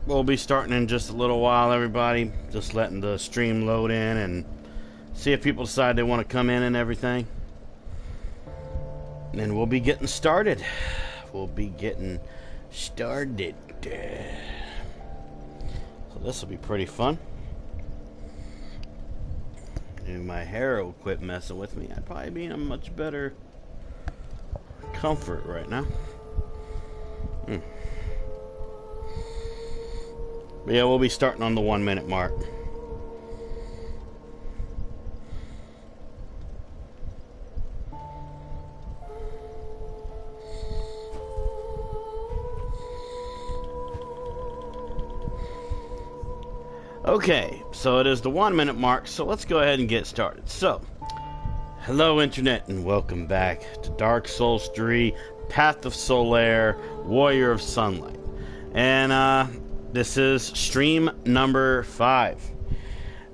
We'll be starting in just a little while, everybody. Just letting the stream load in and see if people decide they want to come in and everything. And we'll be getting started. So this will be pretty fun. If my hair will quit messing with me, I'd probably be in a much better comfort right now. But yeah, we'll be starting on the 1 minute mark. Okay, so it is the 1 minute mark, so let's go ahead and get started. So, hello Internet, and welcome back to Dark Souls 3, Path of Solaire, Warrior of Sunlight. And, this is stream number 5.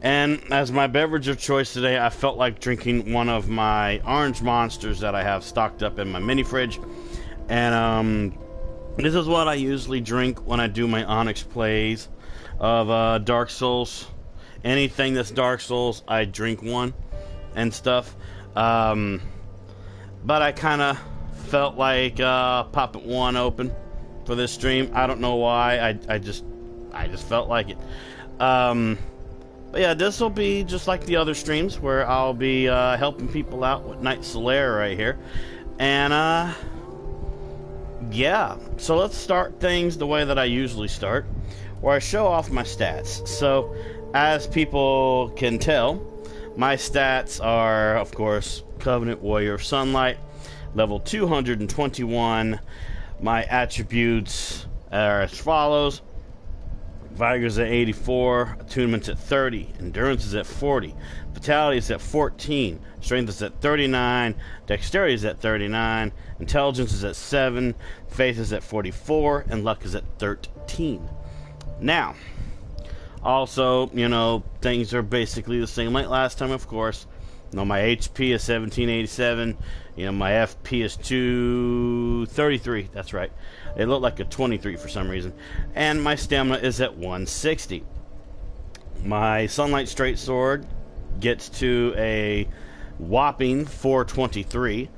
And as my beverage of choice today, I felt like drinking one of my orange monsters that I have stocked up in my mini fridge. And, this is what I usually drink when I do my Onyx plays of Dark Souls. Anything that's Dark Souls, I drink one and stuff. But I kind of felt like popping one open for this stream. I don't know why. I just felt like it. But yeah, this will be just like the other streams where I'll be helping people out with Night Solaire right here. And yeah, so let's start things the way that I usually start, where I show off my stats. So, as people can tell, my stats are, of course, Covenant Warrior of Sunlight, level 221. My attributes are as follows. Vigor's at 84, Attunement's at 30, Endurance is at 40, Vitality is at 14, Strength is at 39, Dexterity is at 39, Intelligence is at 7, Faith is at 44, and Luck is at 13. Now, also, you know, things are basically the same like last time, of course. You know, my HP is 1787. You know, my FP is 233. That's right. It looked like a 23 for some reason. And my stamina is at 160. My Sunlight Straight Sword gets to a whopping 423.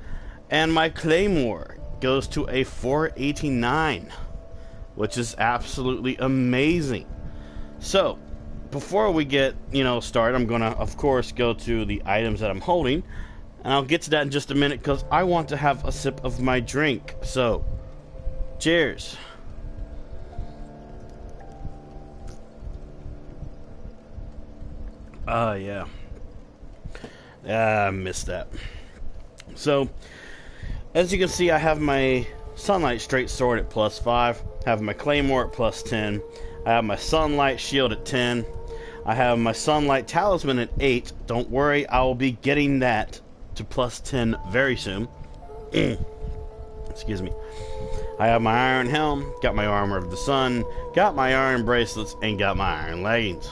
And my Claymore goes to a 489. Which is absolutely amazing. So, before we get, started, I'm going to, of course, go to the items that I'm holding. And I'll get to that in just a minute because I want to have a sip of my drink. So, cheers. Yeah. I missed that. So, as you can see, I have my Sunlight Straight Sword at +5. I have my Claymore at +10. I have my Sunlight Shield at 10. I have my Sunlight Talisman at 8. Don't worry, I will be getting that to +10 very soon. Excuse me. I have my Iron Helm, got my Armor of the Sun, got my Iron Bracelets, and got my Iron Leggings.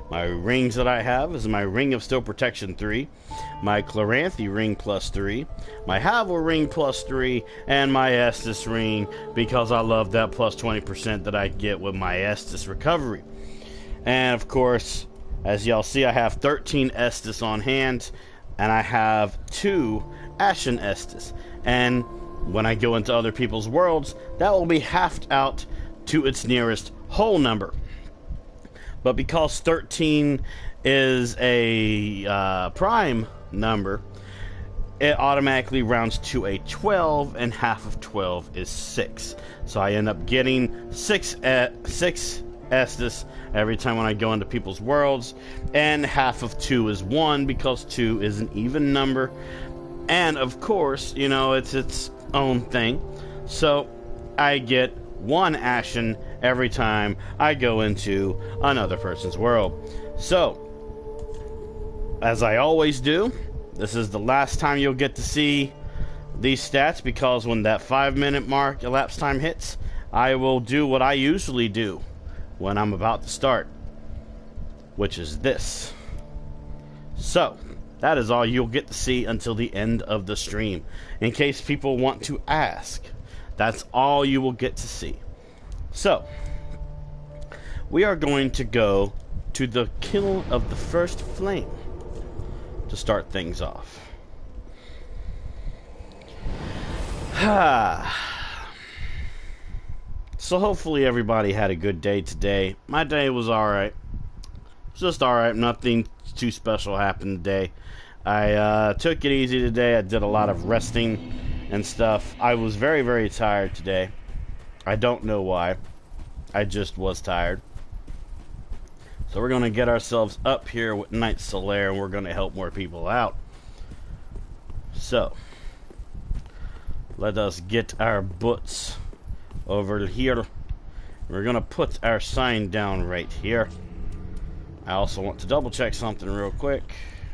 My rings that I have is my Ring of Steel Protection 3, my Chloranthy Ring +3, my Havel Ring +3, and my Estus Ring, because I love that +20% that I get with my Estus Recovery. And of course, as y'all see, I have 13 Estus on hand, and I have 2 Ashen Estus. And when I go into other people's worlds, that will be halved out to its nearest whole number. But because 13 is a prime number, it automatically rounds to a 12, and half of 12 is 6. So I end up getting 6 Estus every time when I go into people's worlds, and half of 2 is 1 because 2 is an even number. And of course, it's its own thing. So I get 1 Ashen every time I go into another person's world. So, as I always do, this is the last time you'll get to see these stats, because when that 5-minute mark elapsed time hits, I will do what I usually do when I'm about to start, which is this. So, that is all you'll get to see until the end of the stream. In case people want to ask, that's all you will get to see. So, we are going to go to the kill of the first flame to start things off. So hopefully everybody had a good day today. My day was alright. Just alright. Nothing too special happened today. I took it easy today. I did a lot of resting and stuff. I was very, very tired today. I don't know why. I just was tired. So we're going to get ourselves up here with Night Solaire, and we're going to help more people out. So, let us get our butts over here. We're going to put our sign down right here. I also want to double check something real quick.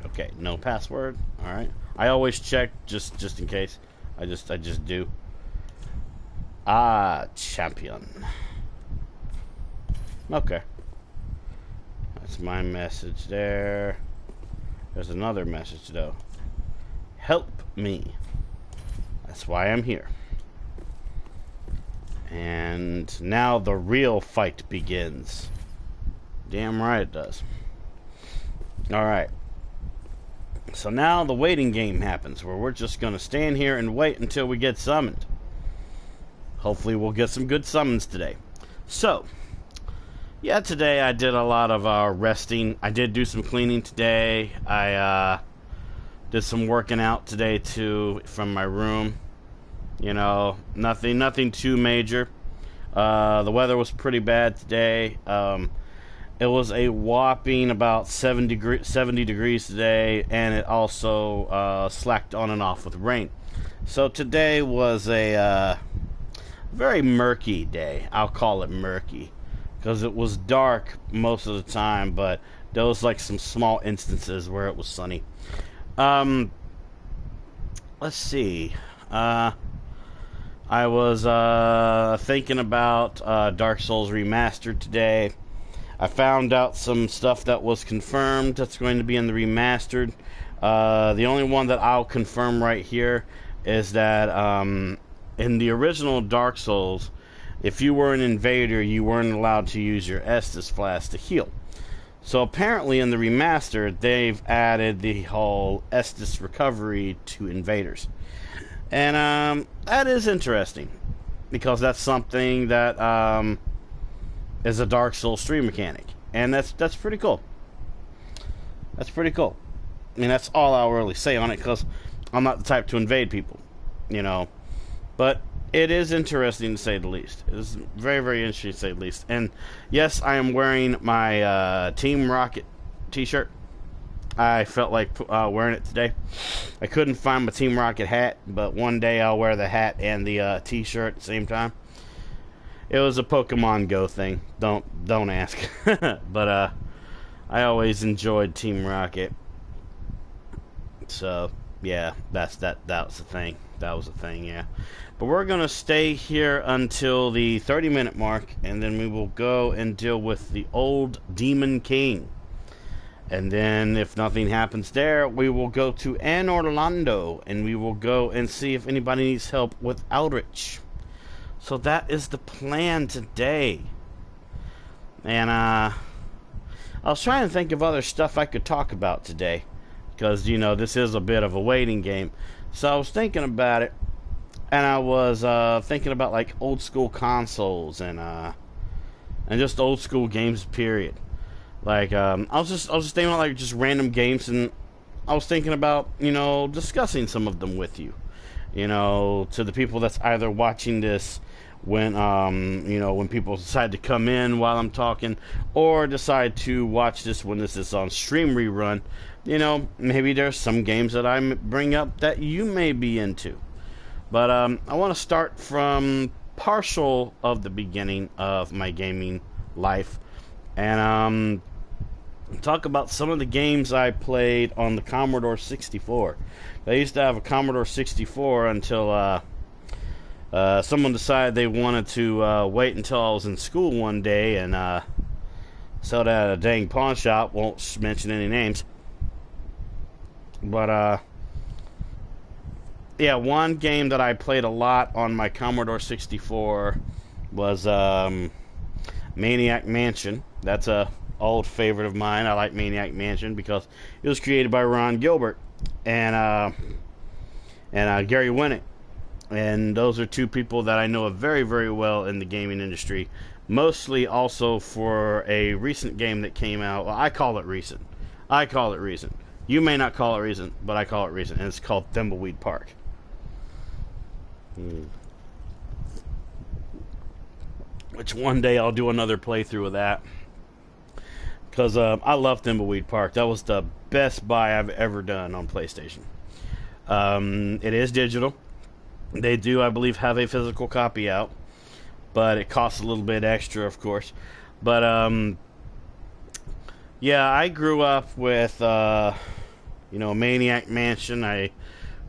Okay, no password. Alright. I always check just in case. I just do. Champion. Okay. That's my message there. There's another message though. Help me. That's why I'm here. And now the real fight begins. Damn right it does. Alright. So now the waiting game happens, where we're just going to stand here and wait until we get summoned. Hopefully we'll get some good summons today. So, yeah, today I did a lot of resting. I did do some cleaning today. I did some working out today too from my room. You know, nothing too major. The weather was pretty bad today. It was a whopping about 70 degrees today, and it also slacked on and off with rain. So today was a very murky day. I'll call it murky, because it was dark most of the time, but there was like some small instances where it was sunny. Let's see. I was thinking about Dark Souls Remastered today. I found out some stuff that was confirmed that's going to be in the Remastered. The only one that I'll confirm right here is that in the original Dark Souls, if you were an invader, you weren't allowed to use your Estus Flask to heal. So apparently in the Remastered, they've added the whole Estus recovery to invaders. And that is interesting, because that's something that is a Dark Souls 3 mechanic, and that's pretty cool. That's pretty cool. I mean, that's all I'll really say on it, because I'm not the type to invade people, you know. But it is interesting to say the least. It is very, very interesting to say the least. And yes, I am wearing my Team Rocket t-shirt. I felt like wearing it today. I couldn't find my Team Rocket hat, but one day I'll wear the hat and the t-shirt at the same time. It was a Pokemon Go thing. Don't ask. But I always enjoyed Team Rocket. So yeah, that was the thing. That was the thing, yeah. But we're gonna stay here until the 30-minute mark, and then we will go and deal with the old Demon King. And then if nothing happens there, we will go to Anor Londo, and we will go and see if anybody needs help with Outreach. So that is the plan today. And I was trying to think of other stuff I could talk about today, because, you know, this is a bit of a waiting game. So I was thinking about it, and I was thinking about like old school consoles and just old school games, period. Like I was just thinking about like just random games, and I was thinking about, you know, discussing some of them with you. You know, to the people that's either watching this when you know, when people decide to come in while I'm talking, or decide to watch this when this is on stream rerun. You know, maybe there's some games that I bring up that you may be into. But I want to start from partial of the beginning of my gaming life, and talk about some of the games I played on the Commodore 64. I used to have a Commodore 64 until someone decided they wanted to wait until I was in school one day and sell that at a dang pawn shop. Won't mention any names. But yeah, one game that I played a lot on my Commodore 64 was Maniac Mansion. That's a old favorite of mine. I like Maniac Mansion because it was created by Ron Gilbert and Gary Winnick. And those are two people that I know very, very well in the gaming industry. Mostly also for a recent game that came out. Well, I call it recent. You may not call it recent, but I call it recent. And it's called Thimbleweed Park. Which one day I'll do another playthrough of that. Because I love Thimbleweed Park. That was the best buy I've ever done on PlayStation. It is digital. They do, I believe, have a physical copy out. But it costs a little bit extra, of course. But, yeah, I grew up with, Maniac Mansion. I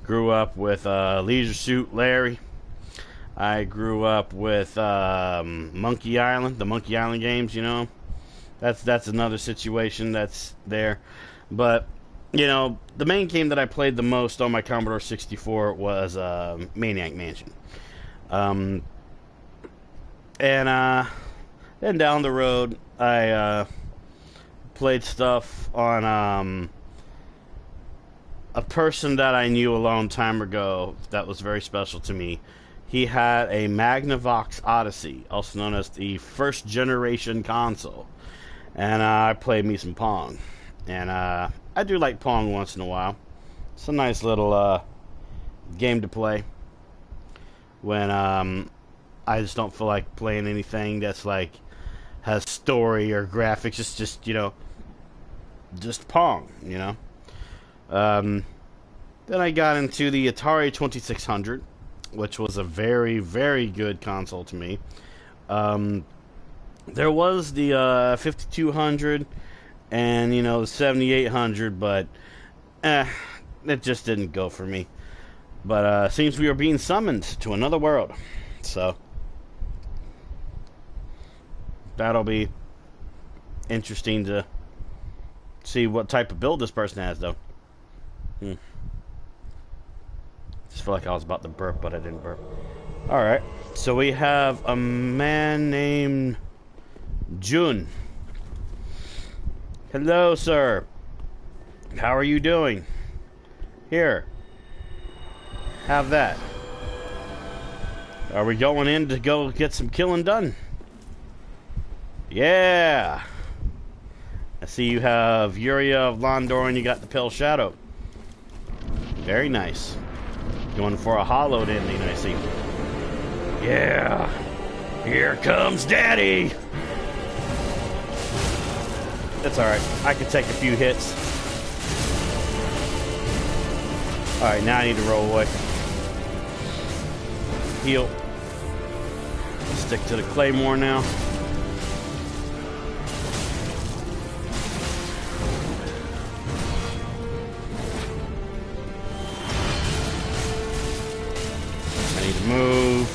grew up with Leisure Suit Larry. I grew up with Monkey Island, the Monkey Island games, That's another situation that's there. But, the main game that I played the most on my Commodore 64 was Maniac Mansion. And then down the road, I played stuff on a person that I knew a long time ago that was very special to me. He had a Magnavox Odyssey, also known as the first generation console. And I played me some Pong. And I do like Pong once in a while. It's a nice little game to play when I just don't feel like playing anything that's like has story or graphics. It's just Pong, Then I got into the Atari 2600, which was a very, very good console to me. There was the 5200 and, the 7800, but it just didn't go for me. But seems we are being summoned to another world. So that'll be interesting to see what type of build this person has, though. Just feel like I was about to burp, but I didn't burp. Alright, so we have a man named Jun. Hello, sir. How are you doing? Here. Have that. Are we going in to go get some killing done? Yeah. I see you have Yuria of Londo and you got the Pale Shadow. Very nice. Going for a hollowed ending, I see. Yeah. Here comes Daddy. That's alright. I can take a few hits. Alright, now I need to roll away. Heal. Stick to the Claymore now. I need to move.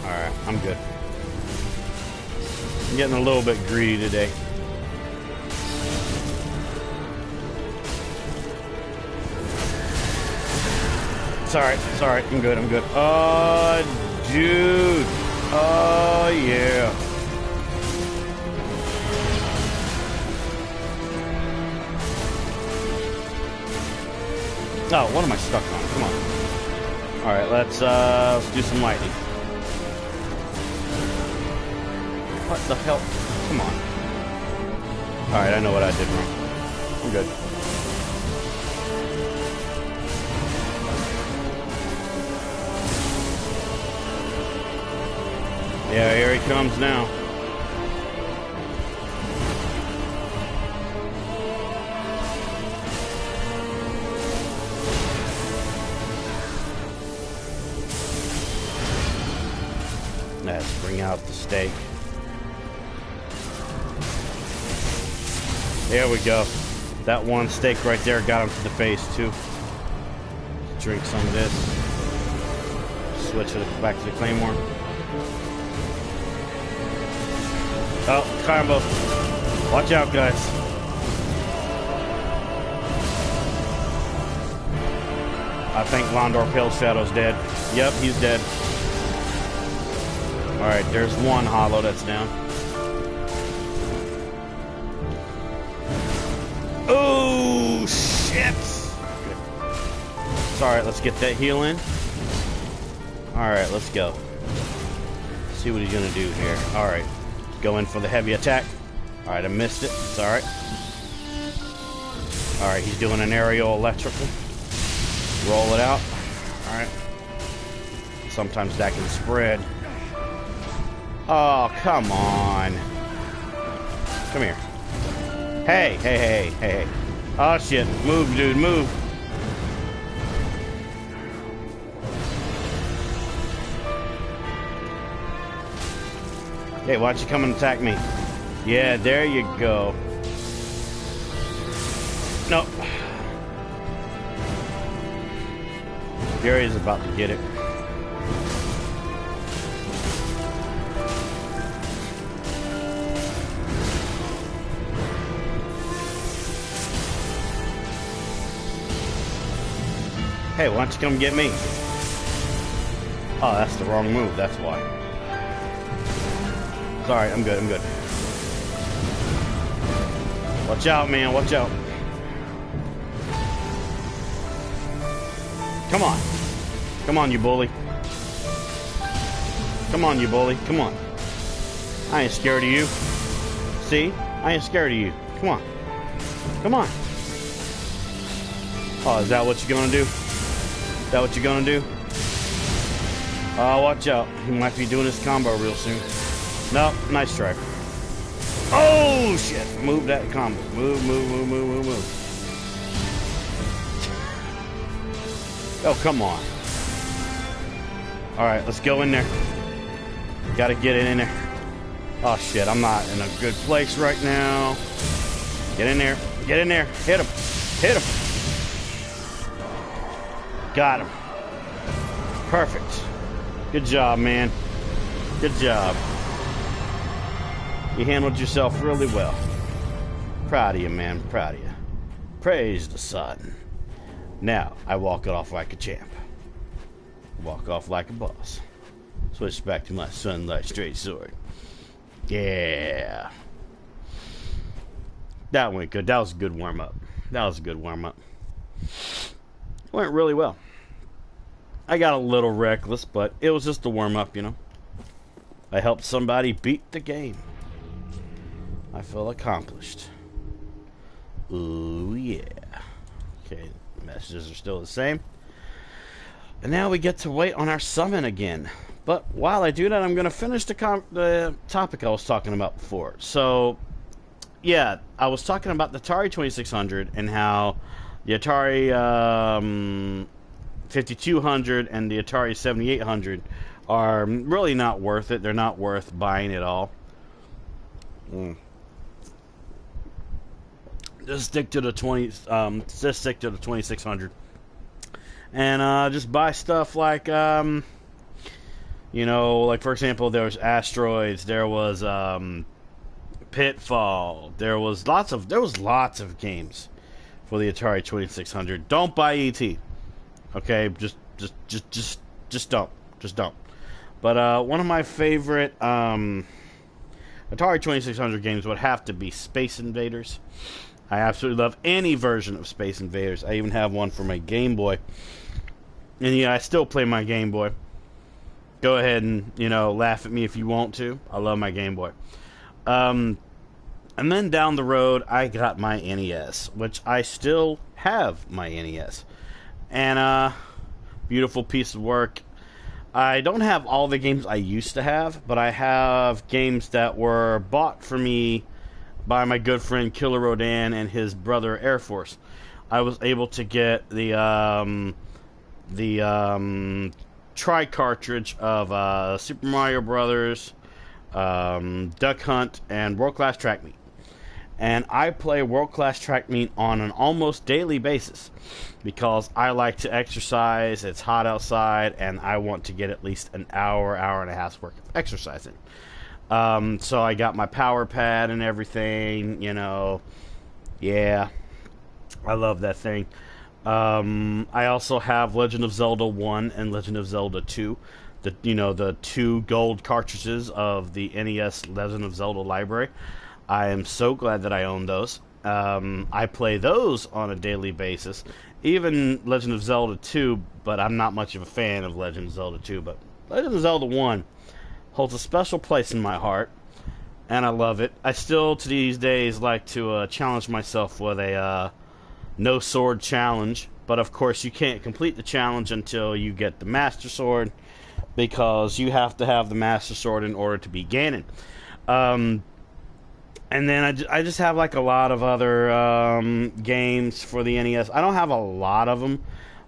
Alright, I'm good. I'm getting a little bit greedy today. It's alright, I'm good. Oh, dude. Oh, yeah. Oh, what am I stuck on? Come on. Alright, let's do some lightning. What the hell? Come on. Alright, I know what I did wrong. I'm good. Yeah, here he comes now. Let's bring out the steak. There we go. That one steak right there got him to the face too. Drink some of this. Switch it back to the Claymore. Oh, combo. Watch out, guys. I think Londor Pale Shadow's dead. Yep, he's dead. Alright, there's one hollow that's down. Oh, shit! Alright, let's get that heal in. Alright, let's go. See what he's gonna do here. Alright, go in for the heavy attack. Alright, I missed it. It's alright. Alright, he's doing an aerial electrical. Roll it out. Alright. Sometimes that can spread. Oh, come on. Come here. Hey, hey, hey, hey, hey. Oh, shit. Move, dude, move. Hey, why don't you come and attack me? Yeah, there you go. Nope. Gary's about to get it. Hey, why don't you come get me? Oh, that's the wrong move, that's why. Sorry, I'm good, I'm good. Watch out, man, watch out. Come on. Come on, you bully. Come on, you bully, come on. I ain't scared of you. See? I ain't scared of you. Come on. Come on. Oh, is that what you're gonna do? Is that what you're gonna do? Oh, watch out. He might be doing his combo real soon. Nope, nice try. Oh, shit. Move that combo. Move, move, move, move, move, move. Oh, come on. Alright, let's go in there. Gotta get it in there. Oh, shit. I'm not in a good place right now. Get in there. Get in there. Hit him. Hit him. Got him. Perfect. Good job, man. Good job. You handled yourself really well. Proud of you, man. Proud of you. Praise the sun. Now, I walk it off like a champ. Walk off like a boss. Switch back to my sunlight straight sword. Yeah. That went good. That was a good warm-up. That was a good warm-up. Went really well. I got a little reckless, but it was just a warm-up, you know. I helped somebody beat the game. I feel accomplished. Ooh, yeah. Okay, messages are still the same. And now we get to wait on our summon again. But while I do that, I'm going to finish the topic I was talking about before. So, yeah, I was talking about the Atari 2600 and how the Atari 5200 and the Atari 7800 are really not worth it. They're not worth buying at all. Just stick to the 2600. And just buy stuff like you know, like for example, there was Asteroids, there was Pitfall, there was lots of games for the Atari 2600. Don't buy ET. Okay, just don't. Just don't. But one of my favorite Atari 2600 games would have to be Space Invaders. I absolutely love any version of Space Invaders. I even have one for my Game Boy. And yeah, I still play my Game Boy. Go ahead and, you know, laugh at me if you want to. I love my Game Boy. And then down the road, I got my NES, which I still have my NES. And, beautiful piece of work. I don't have all the games I used to have, but I have games that were bought for me by my good friend Killer Rodan and his brother Air Force. I was able to get the tri-cartridge of Super Mario Brothers, Duck Hunt, and World Class Track Meet. And I play World Class Track Meet on an almost daily basis because I like to exercise. It's hot outside, and I want to get at least an hour and a half's worth of exercising. So I got my power pad and everything, you know. Yeah, I love that thing. I also have Legend of Zelda 1 and Legend of Zelda 2. the 2 gold cartridges of the NES Legend of Zelda library. I am so glad that I own those. I play those on a daily basis, even Legend of Zelda 2, but I'm not much of a fan of Legend of Zelda 2, but Legend of Zelda 1 holds a special place in my heart, and I love it. I still, to these days, like to challenge myself with a no sword challenge, but of course you can't complete the challenge until you get the Master Sword, because you have to have the Master Sword in order to be Ganon. And then I just have like a lot of other games for the NES. I don't have a lot of them,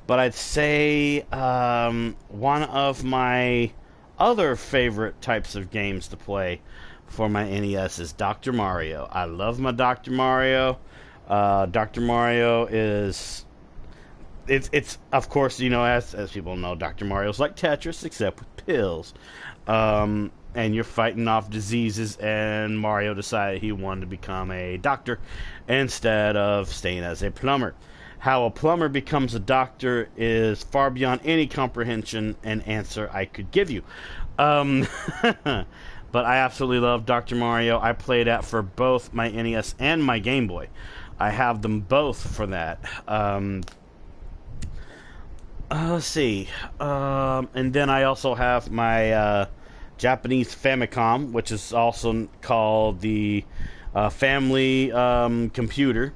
but I'd say one of my other favorite types of games to play for my NES is Dr. Mario. I love my Dr. Mario. Dr. Mario is... It's of course, as people know, Dr. Mario's like Tetris, except with pills. And you're fighting off diseases, and Mario decided he wanted to become a doctor instead of staying as a plumber. How a plumber becomes a doctor is far beyond any comprehension and answer I could give you. But I absolutely love Dr. Mario. I played that for both my NES and my Game Boy. I have them both for that. Let's see. And then I also have my Japanese Famicom, which is also called the family computer.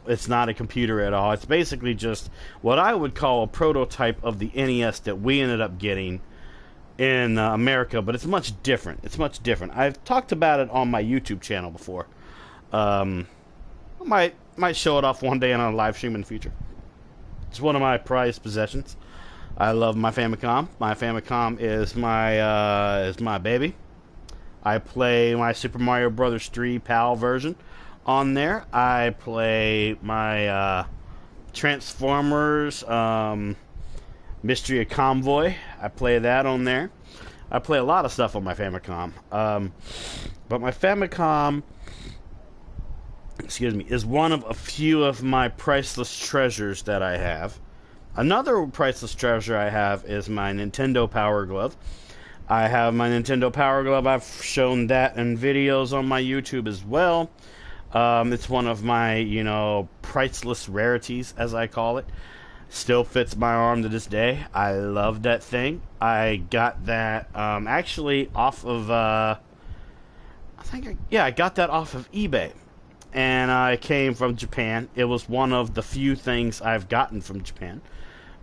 It's not a computer at all. It's basically just what I would call a prototype of the NES that we ended up getting in America, but it's much different. I've talked about it on my YouTube channel before. I might show it off one day on a live stream in the future. It's one of my prized possessions. I love my Famicom. My Famicom is my baby. I play my Super Mario Bros. 3 PAL version on there. I play my Transformers Mystery of Convoy. I play that on there. I play a lot of stuff on my Famicom. But my Famicom, is one of a few of my priceless treasures that I have. Another priceless treasure I have is my Nintendo Power Glove. I have my Nintendo Power Glove. I've shown that in videos on my YouTube as well. It's one of my, priceless rarities, as I call it. Still fits my arm to this day. I love that thing. I got that actually off of, I got that off of eBay. And I came from Japan. It was one of the few things I've gotten from Japan.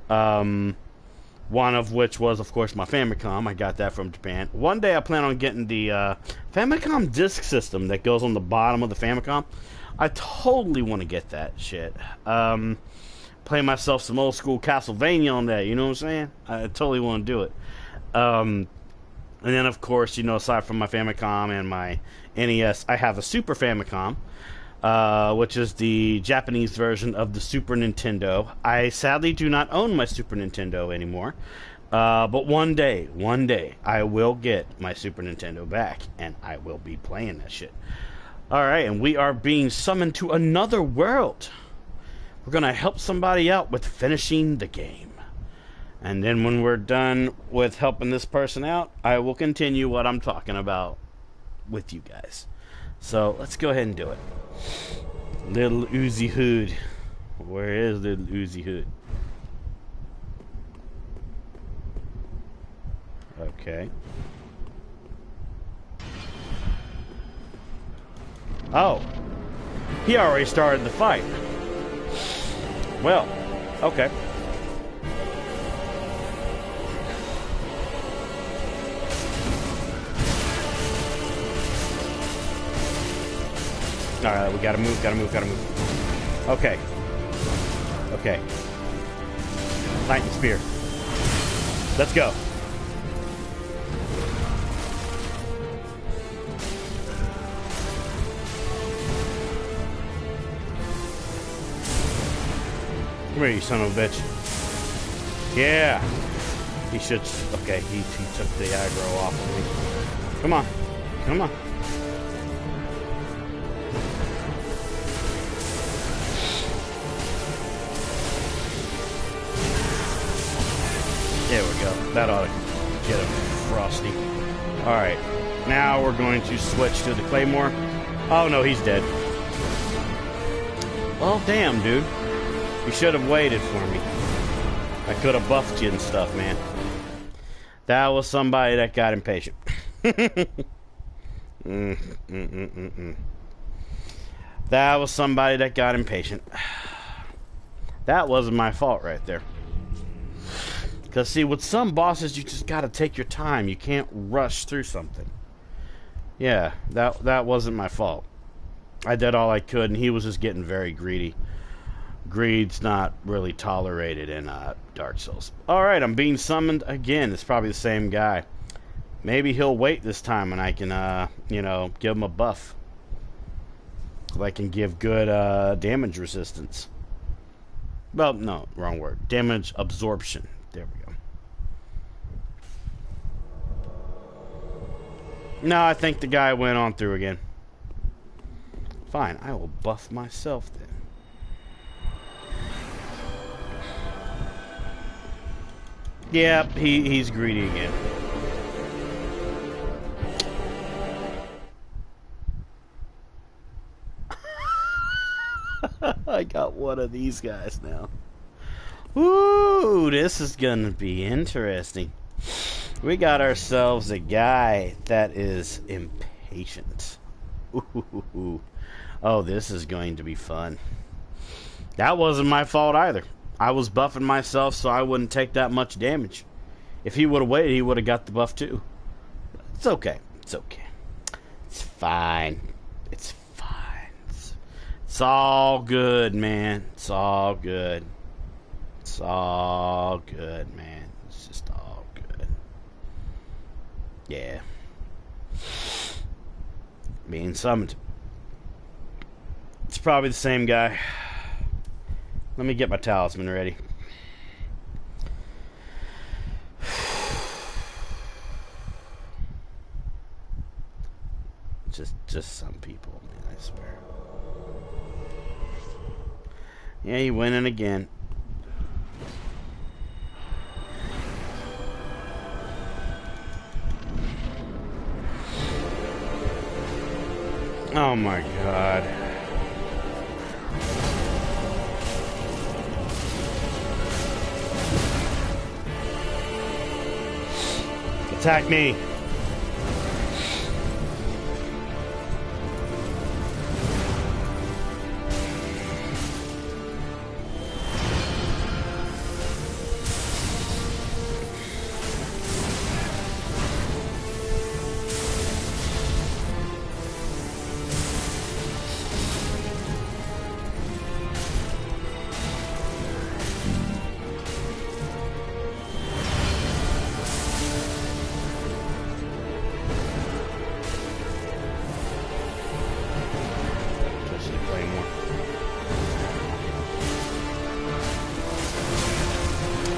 One of which was, of course, my Famicom. I got that from Japan. One day I plan on getting the Famicom disk system that goes on the bottom of the Famicom. I totally want to get that shit. Play myself some old school Castlevania on that, you know what I'm saying? I totally want to do it. And then, of course, aside from my Famicom and my NES, I have a Super Famicom. Which is the Japanese version of the Super Nintendo. I sadly do not own my Super Nintendo anymore. But one day, I will get my Super Nintendo back, and I will be playing that shit. Alright, and we are being summoned to another world. We're going to help somebody out with finishing the game. And then when we're done with helping this person out, I will continue what I'm talking about with you guys. So, let's go ahead and do it. Little Uzi Hood. Where is Little Uzi Hood? Okay. Oh. He already started the fight. Well, okay. Alright, we gotta move. Okay. Lightning Spear. Let's go. Come here, you son of a bitch. Yeah. He should... Okay, he took the aggro off of me. Come on. There we go. That ought to Get him, Frosty. Alright. Now we're going to switch to the Claymore. Oh no, he's dead. Well, damn, dude. You should have waited for me. I could have buffed you and stuff, man. That was somebody that got impatient. That was somebody that got impatient. That wasn't my fault right there. Because, see, with some bosses, you just got to take your time. You can't rush through something. Yeah, that wasn't my fault. I did all I could, and he was just getting very greedy. Greed's not really tolerated in Dark Souls. Alright, I'm being summoned again. It's probably the same guy. Maybe he'll wait this time and I can, you know, give him a buff. I can give good damage resistance. Well, no, wrong word. Damage absorption. There we go. No, I think the guy went on through again. Fine, I will buff myself then. Yep, he's greedy again. I got one of these guys now. Ooh, this is gonna be interesting. We got ourselves a guy that is impatient. Ooh. Oh, this is going to be fun. That wasn't my fault either. I was buffing myself so I wouldn't take that much damage. If he would have waited, he would have got the buff too. It's okay. It's okay. It's fine. It's fine. It's all good, man. It's all good. It's all good, man. It's just all good. Yeah. Being summoned. It's probably the same guy. Let me get my talisman ready. Just some people, man, I swear. Yeah, he went in again. Oh my god. Attack me.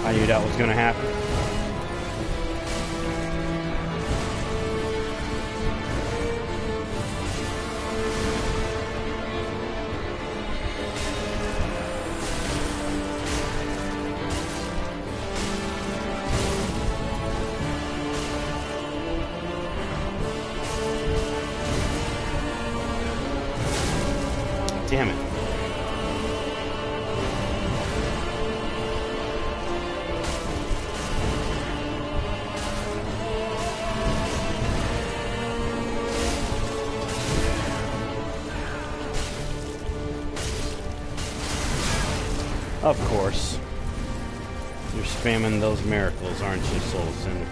I knew that was going to happen. Damn it. Of course. You're spamming those miracles, aren't you, Soul Cinder?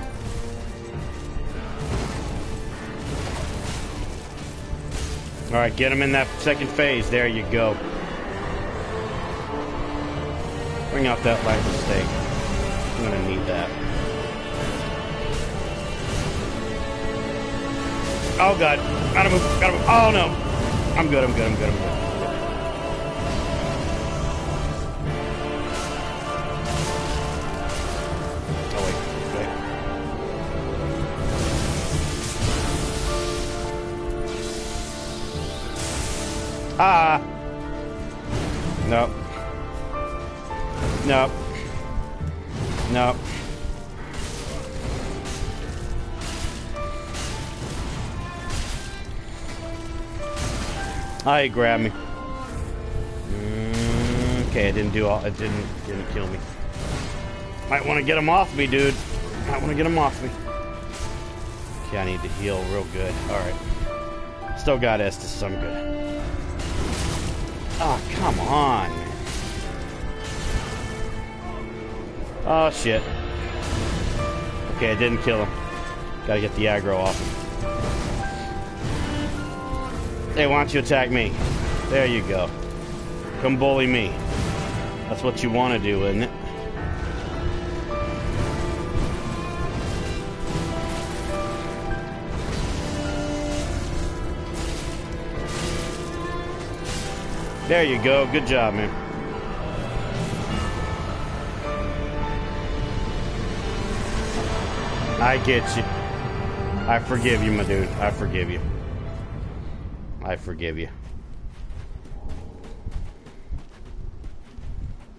Alright, get him in that second phase. There you go. Bring out that life stake. I'm gonna need that. Oh god. Gotta move. Gotta move. Oh no. I'm good. I'm good. I'm good. I'm good. Ah! Nope. Nope. Nope. Ah, he grabbed me. Okay, it didn't do all. It didn't kill me. Might want to get him off me, dude. Might want to get him off me. Okay, I need to heal real good. All right. Still got Estus, so I'm good. Oh, come on, man. Oh, shit. Okay, it didn't kill him. Gotta get the aggro off him. Hey, why don't you attack me? There you go. Come bully me. That's what you want to do, isn't it? There you go. Good job, man. I get you. I forgive you, my dude. I forgive you. I forgive you.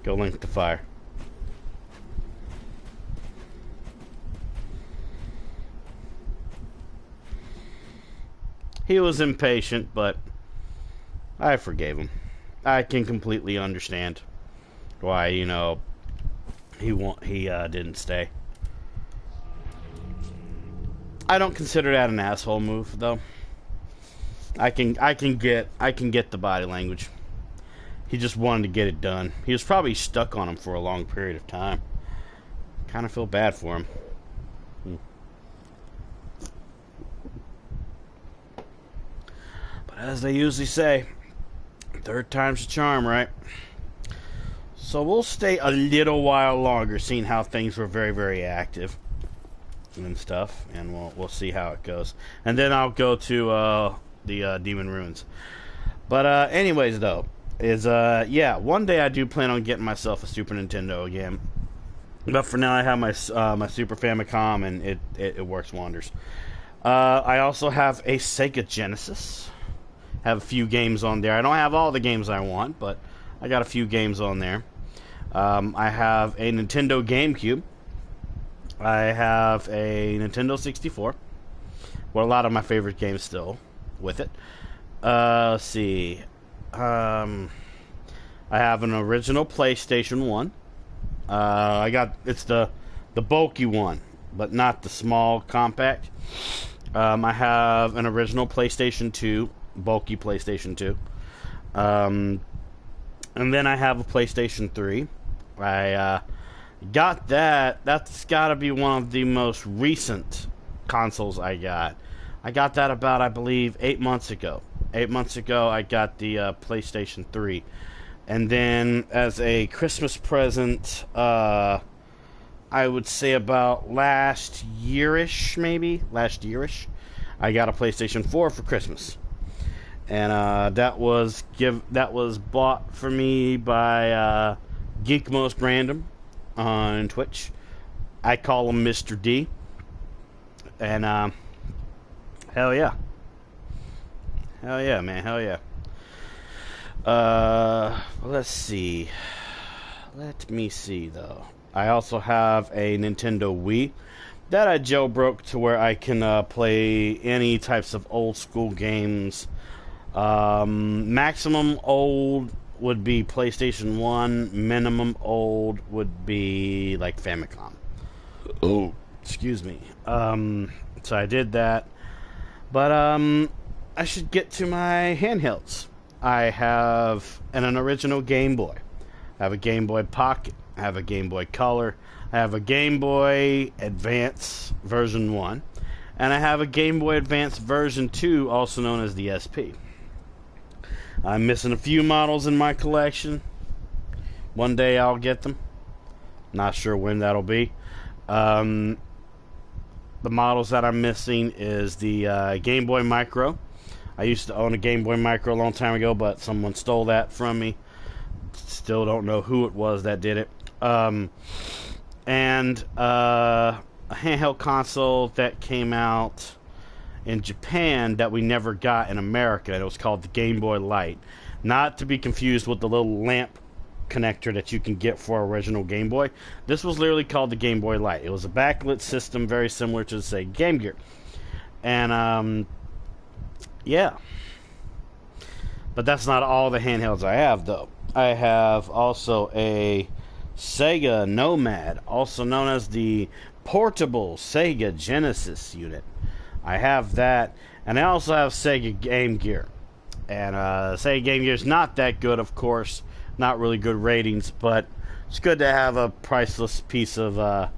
Go link the fire. He was impatient, but I forgave him. I can completely understand why, you know, he didn't stay. I don't consider that an asshole move, though. I can get the body language. He just wanted to get it done. He was probably stuck on him for a long period of time. Kind of feel bad for him. But as they usually say, third time's the charm, right? So we'll stay a little while longer, seeing how things were very, very active and stuff, and we'll see how it goes. And then I'll go to the Demon Ruins. But anyways, though, yeah, one day I do plan on getting myself a Super Nintendo again. But for now, I have my my Super Famicom, and it works wonders. I also have a Sega Genesis. Have a few games on there. I don't have all the games I want, but I got a few games on there. I have a Nintendo GameCube. I have a Nintendo 64. With a lot of my favorite games still with it. Let's see. I have an original PlayStation 1. It's the bulky one, but not the small compact. I have an original PlayStation 2, bulky PlayStation 2. And then I have a PlayStation 3. I got that. That's got to be one of the most recent consoles I got. I got that about, I believe, 8 months ago. 8 months ago, I got the PlayStation 3. And then, as a Christmas present, I would say about last yearish, I got a PlayStation 4 for Christmas. And that was bought for me by Geek Most Random on Twitch. I call him Mr. D. And hell yeah. Hell yeah, man. Hell yeah. Let's see. Let me see, though. I also have a Nintendo Wii that I jailbroke to where I can play any types of old school games. Maximum old would be PlayStation 1. Minimum old would be like Famicom. Oh, excuse me. So I did that. But I should get to my handhelds. I have an original Game Boy. I have a Game Boy Pocket. I have a Game Boy Color. I have a Game Boy Advance version 1. And I have a Game Boy Advance version 2, also known as the SP. I'm missing a few models in my collection. One day I'll get them. Not sure when that'll be. The models that I'm missing is the Game Boy Micro. I used to own a Game Boy Micro a long time ago, but someone stole that from me. Still don't know who it was that did it. And a handheld console that came out in Japan that we never got in America. It was called the Game Boy Light. Not to be confused with the little lamp connector that you can get for original Game Boy. This was literally called the Game Boy Light. It was a backlit system very similar to, say, Game Gear. And, yeah. But that's not all the handhelds I have, though. I have also a Sega Nomad, also known as the portable Sega Genesis unit. I have that, and I also have Sega Game Gear. And Sega Game Gear is not that good, of course, not really good ratings, but it's good to have a priceless piece of,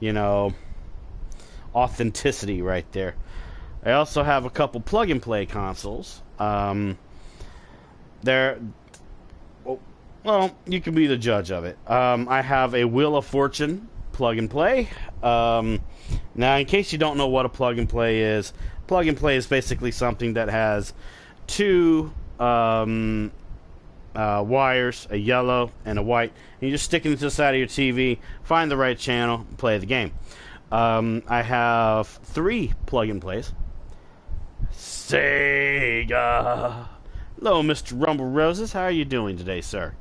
you know, authenticity right there. I also have a couple plug-and-play consoles. Well, you can be the judge of it. I have a Wheel of Fortune plug-and-play. Now, in case you don't know what a plug-and-play is basically something that has two wires, a yellow and a white, and you just stick it into the side of your TV, find the right channel, and play the game. I have 3 plug-and-plays. Sega. Hello, Mr. Rumble Roses. How are you doing today, sir?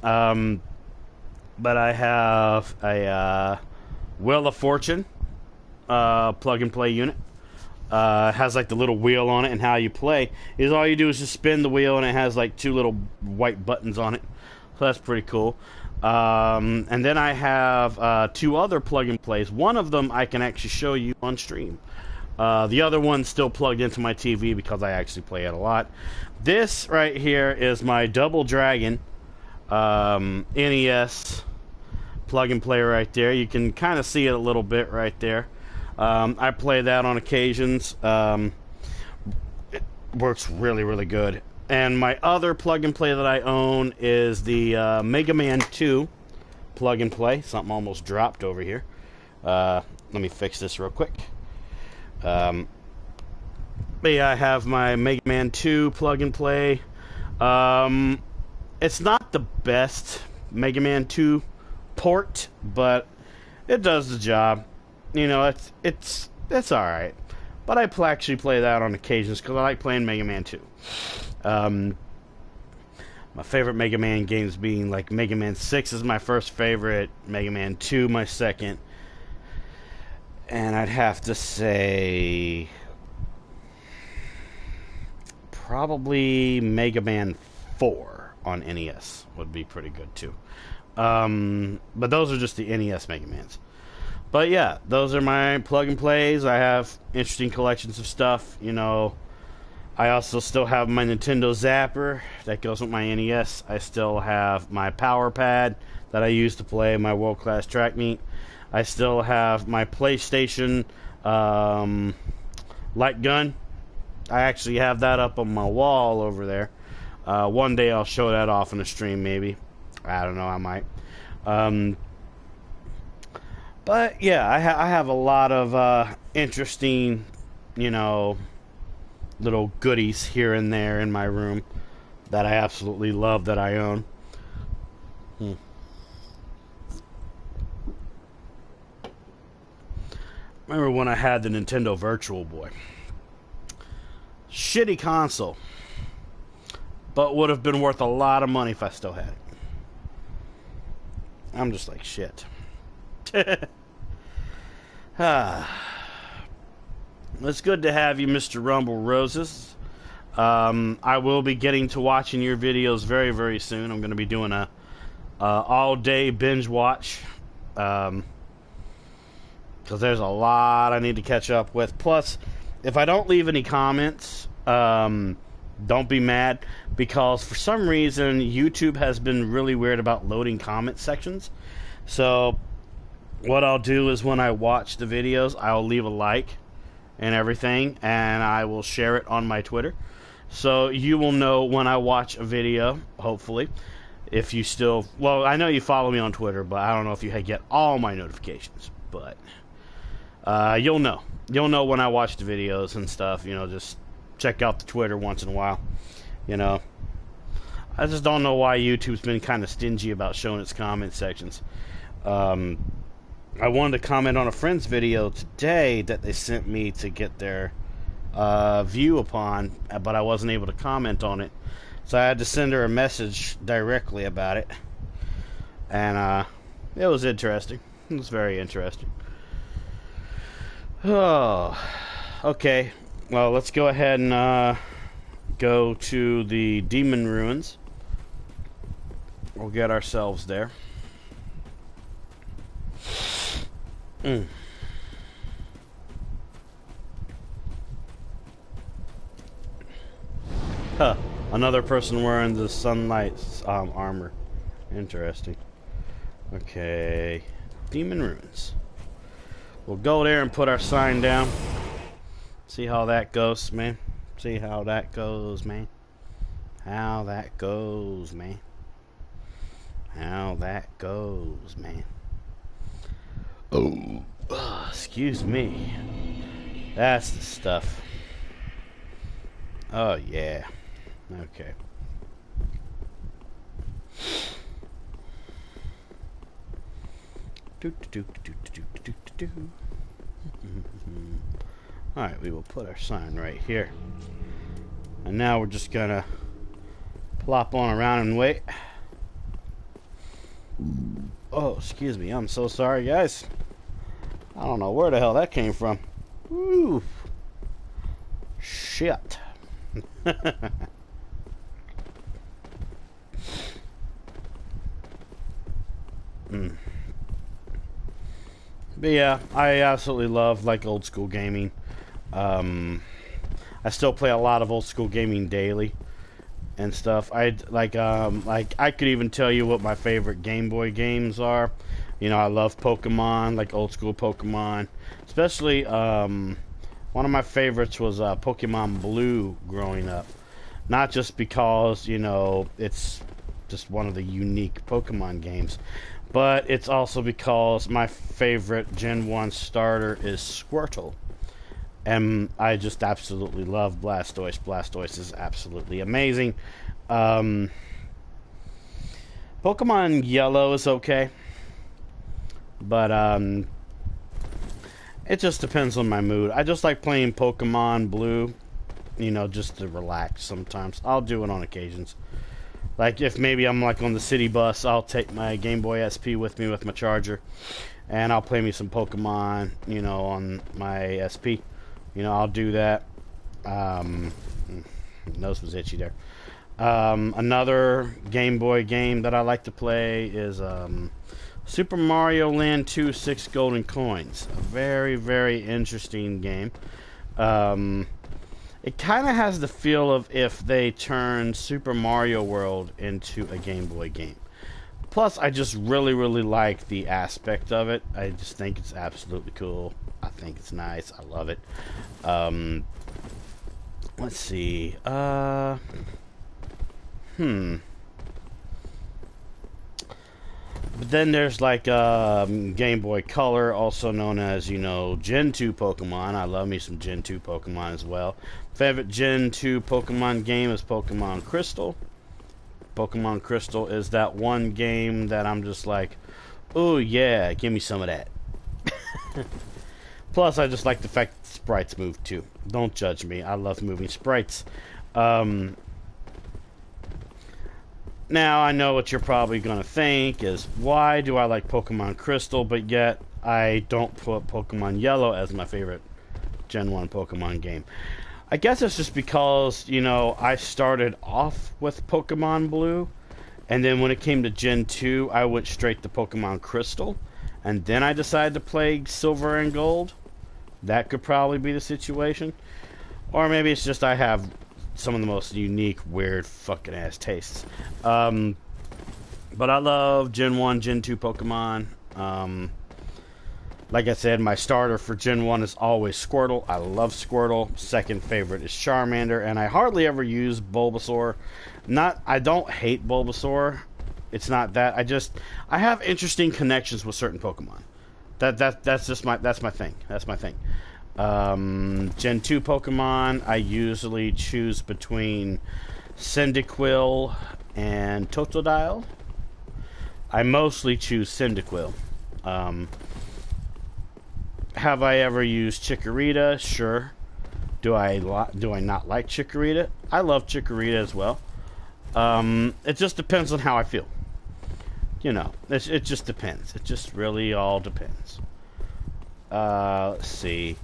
But I have a Wheel of Fortune plug-and-play unit. Has like the little wheel on it, and how you play is all you do is just spin the wheel, and it has like 2 little white buttons on it. So that's pretty cool. And then I have 2 other plug-and-plays. One of them I can actually show you on stream. The other one's still plugged into my TV because I actually play it a lot. This right here is my Double Dragon NES plug-and-play right there. You can kind of see it a little bit right there. I play that on occasions. It works really, really good. And my other plug-and-play that I own is the Mega Man 2 plug-and-play. Something almost dropped over here. Let me fix this real quick. But yeah, I have my Mega Man 2 plug-and-play. It's not the best Mega Man 2 port, but it does the job. You know, it's alright. But I actually play that on occasions because I like playing Mega Man 2. My favorite Mega Man games being like Mega Man 6 is my first favorite, Mega Man 2 my second, and I'd have to say probably Mega Man 4 on NES would be pretty good too. But those are just the NES Mega Mans. But yeah, those are my plug and plays. I have interesting collections of stuff, you know. I also still have my Nintendo Zapper that goes with my NES. I still have my Power Pad that I use to play my World Class Track Meet. I still have my PlayStation light gun. I actually have that up on my wall over there. One day I'll show that off in a stream, maybe. I don't know, I might. But yeah, I have a lot of interesting, you know, little goodies here and there in my room that I absolutely love that I own. Remember when I had the Nintendo Virtual Boy? Shitty console, but would have been worth a lot of money if I still had it. I'm just like, shit. It's good to have you, Mr. Rumble Roses. I will be getting to watching your videos very, very soon. I'm going to be doing a all-day binge watch. Because there's a lot I need to catch up with. Plus, if I don't leave any comments, don't be mad. Because for some reason, YouTube has been really weird about loading comment sections. So what I'll do is when I watch the videos, I'll leave a like and everything, and I will share it on my Twitter. So you will know when I watch a video, hopefully. If you still... Well, I know you follow me on Twitter, but I don't know if you get all my notifications. But you'll know. You'll know when I watch the videos and stuff. You know, just check out the Twitter once in a while. You know, I just don't know why YouTube's been kind of stingy about showing its comment sections. I wanted to comment on a friend's video today that they sent me to get their view upon, but I wasn't able to comment on it. So I had to send her a message directly about it. And it was interesting. It was very interesting. Oh, okay. Well, let's go ahead and go to the Demon Ruins. We'll get ourselves there. Huh. Another person wearing the sunlight armor. Interesting. Okay. Demon Ruins. We'll go there and put our sign down. See how that goes, man. See how that goes, man. How that goes, man. How that goes, man. Oh, excuse me. That's the stuff. Oh, yeah. Okay. Alright, we will put our sign right here. And now we're just gonna plop on around and wait. Oh, excuse me. I'm so sorry, guys. I don't know where the hell that came from. Woo. Shit. But yeah, I absolutely love like old school gaming. I still play a lot of old school gaming daily and stuff. I could even tell you what my favorite Game Boy games are. You know, I love Pokemon, like old school Pokemon. Especially one of my favorites was Pokemon Blue growing up. Not just because, you know, it's just one of the unique Pokemon games, but it's also because my favorite Gen 1 starter is Squirtle. And I just absolutely love Blastoise. Blastoise is absolutely amazing. Pokemon Yellow is okay. But it just depends on my mood. I just like playing Pokemon Blue, you know, just to relax sometimes. I'll do it on occasions. Like if maybe I'm like on the city bus, I'll take my Game Boy SP with me with my charger, and I'll play me some Pokemon, you know, on my SP. You know, I'll do that. Nose was itchy there. Another Game Boy game that I like to play is Super Mario Land 2 6 Golden Coins. A very, very interesting game. It kind of has the feel of if they turned Super Mario World into a Game Boy game. Plus, I just really, really like the aspect of it. I just think it's absolutely cool. I think it's nice. I love it. Let's see. But then there's like Game Boy Color, also known as, you know, Gen 2 Pokemon. I love me some Gen 2 Pokemon as well. Favorite Gen 2 Pokemon game is Pokemon Crystal. Pokemon Crystal is that one game that I'm just like, oh yeah, give me some of that. Plus, I just like the fact that sprites move too. Don't judge me. I love moving sprites. Now, I know what you're probably going to think is, why do I like Pokemon Crystal, but yet I don't put Pokemon Yellow as my favorite Gen 1 Pokemon game? I guess it's just because, you know, I started off with Pokemon Blue, and then when it came to Gen 2, I went straight to Pokemon Crystal, and then I decided to play Silver and Gold. That could probably be the situation. Or maybe it's just I have some of the most unique, weird, fucking ass tastes. But I love Gen 1, Gen 2 Pokemon. Like I said, my starter for Gen 1 is always Squirtle. I love Squirtle. Second favorite is Charmander, and I hardly ever use Bulbasaur. I don't hate Bulbasaur. It's not that. I have interesting connections with certain Pokemon. That's my thing. That's my thing. Gen 2 Pokemon, I usually choose between Cyndaquil and Totodile. I mostly choose Cyndaquil. Have I ever used Chikorita? Sure. Do I not like Chikorita? I love Chikorita as well. It just depends on how I feel. You know, it just depends. It just really all depends. Let's see.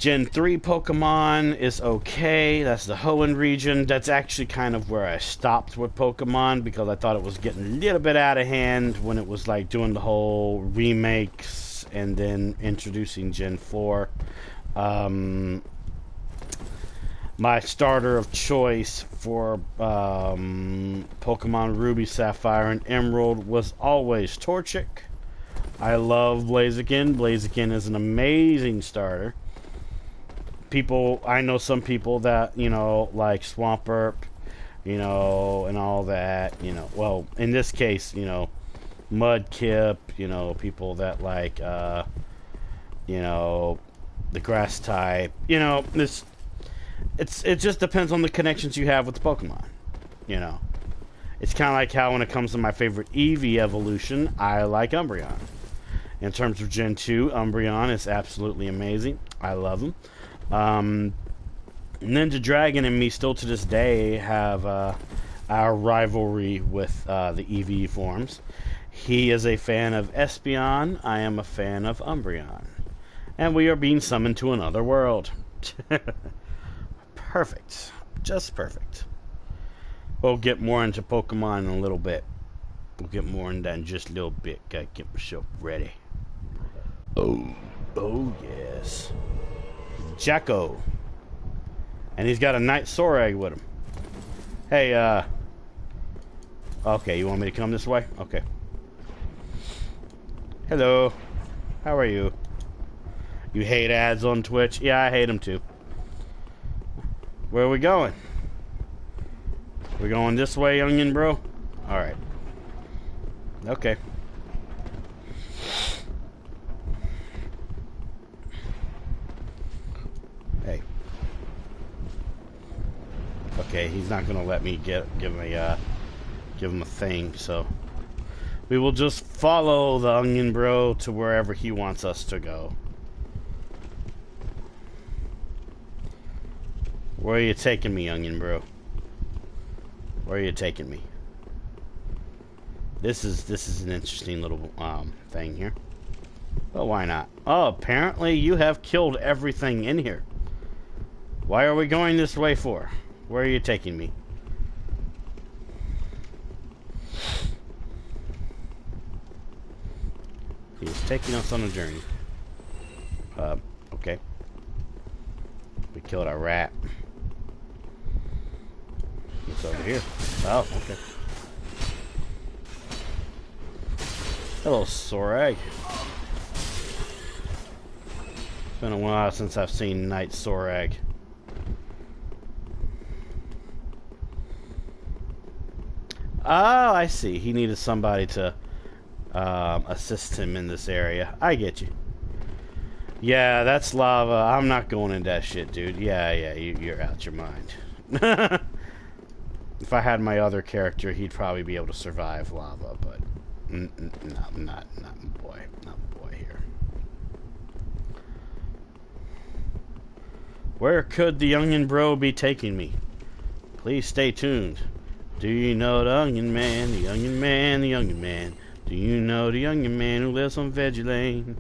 Gen 3 Pokemon is okay. That's the Hoenn region. That's actually kind of where I stopped with Pokemon because I thought it was getting a little bit out of hand when it was like doing the whole remakes and then introducing Gen 4. My starter of choice for Pokemon Ruby, Sapphire, and Emerald was always Torchic. I love Blaziken. Blaziken is an amazing starter. I know some people that, like Swampert, and all that, well, in this case, Mudkip, people that like, the grass type, it just depends on the connections you have with the Pokemon, It's kind of like how when it comes to my favorite Eevee evolution, I like Umbreon. In terms of Gen 2, Umbreon is absolutely amazing. I love him. Ninja Dragon and me still to this day have our rivalry with the EV forms. He is a fan of Espeon. I am a fan of Umbreon. And we are being summoned to another world. Perfect. Just perfect. We'll get more into Pokemon in a little bit. We'll get more into that in just a little bit. Gotta get myself ready. Oh yes. Jacko. And he's got a Night Sorag with him. Hey, okay, you want me to come this way? Okay. Hello. How are you? You hate ads on Twitch? Yeah, I hate them too. Where are we going? We're going this way, youngin' bro? Alright. Okay. Hey. Okay, he's not gonna let me give him a thing, so we will just follow the onion bro to wherever he wants us to go. Where are you taking me, onion bro? Where are you taking me? This is an interesting little thing here. Well, why not? Oh, apparently you have killed everything in here. Why are we going this way for? Where are you taking me? He's taking us on a journey. Okay. We killed a rat. What's over here? Oh, okay. Hello, Sorag. It's been a while since I've seen Night Sorag. Oh, I see. He needed somebody to assist him in this area. I get you. Yeah, that's lava. I'm not going in that shit, dude. Yeah, you're out your mind. If I had my other character, he'd probably be able to survive lava, but no, not my boy. Not my boy here. Where could the onion bro be taking me? Please stay tuned. Do you know the onion man, the onion man, the onion man? Do you know the onion man who lives on Veggie Lane?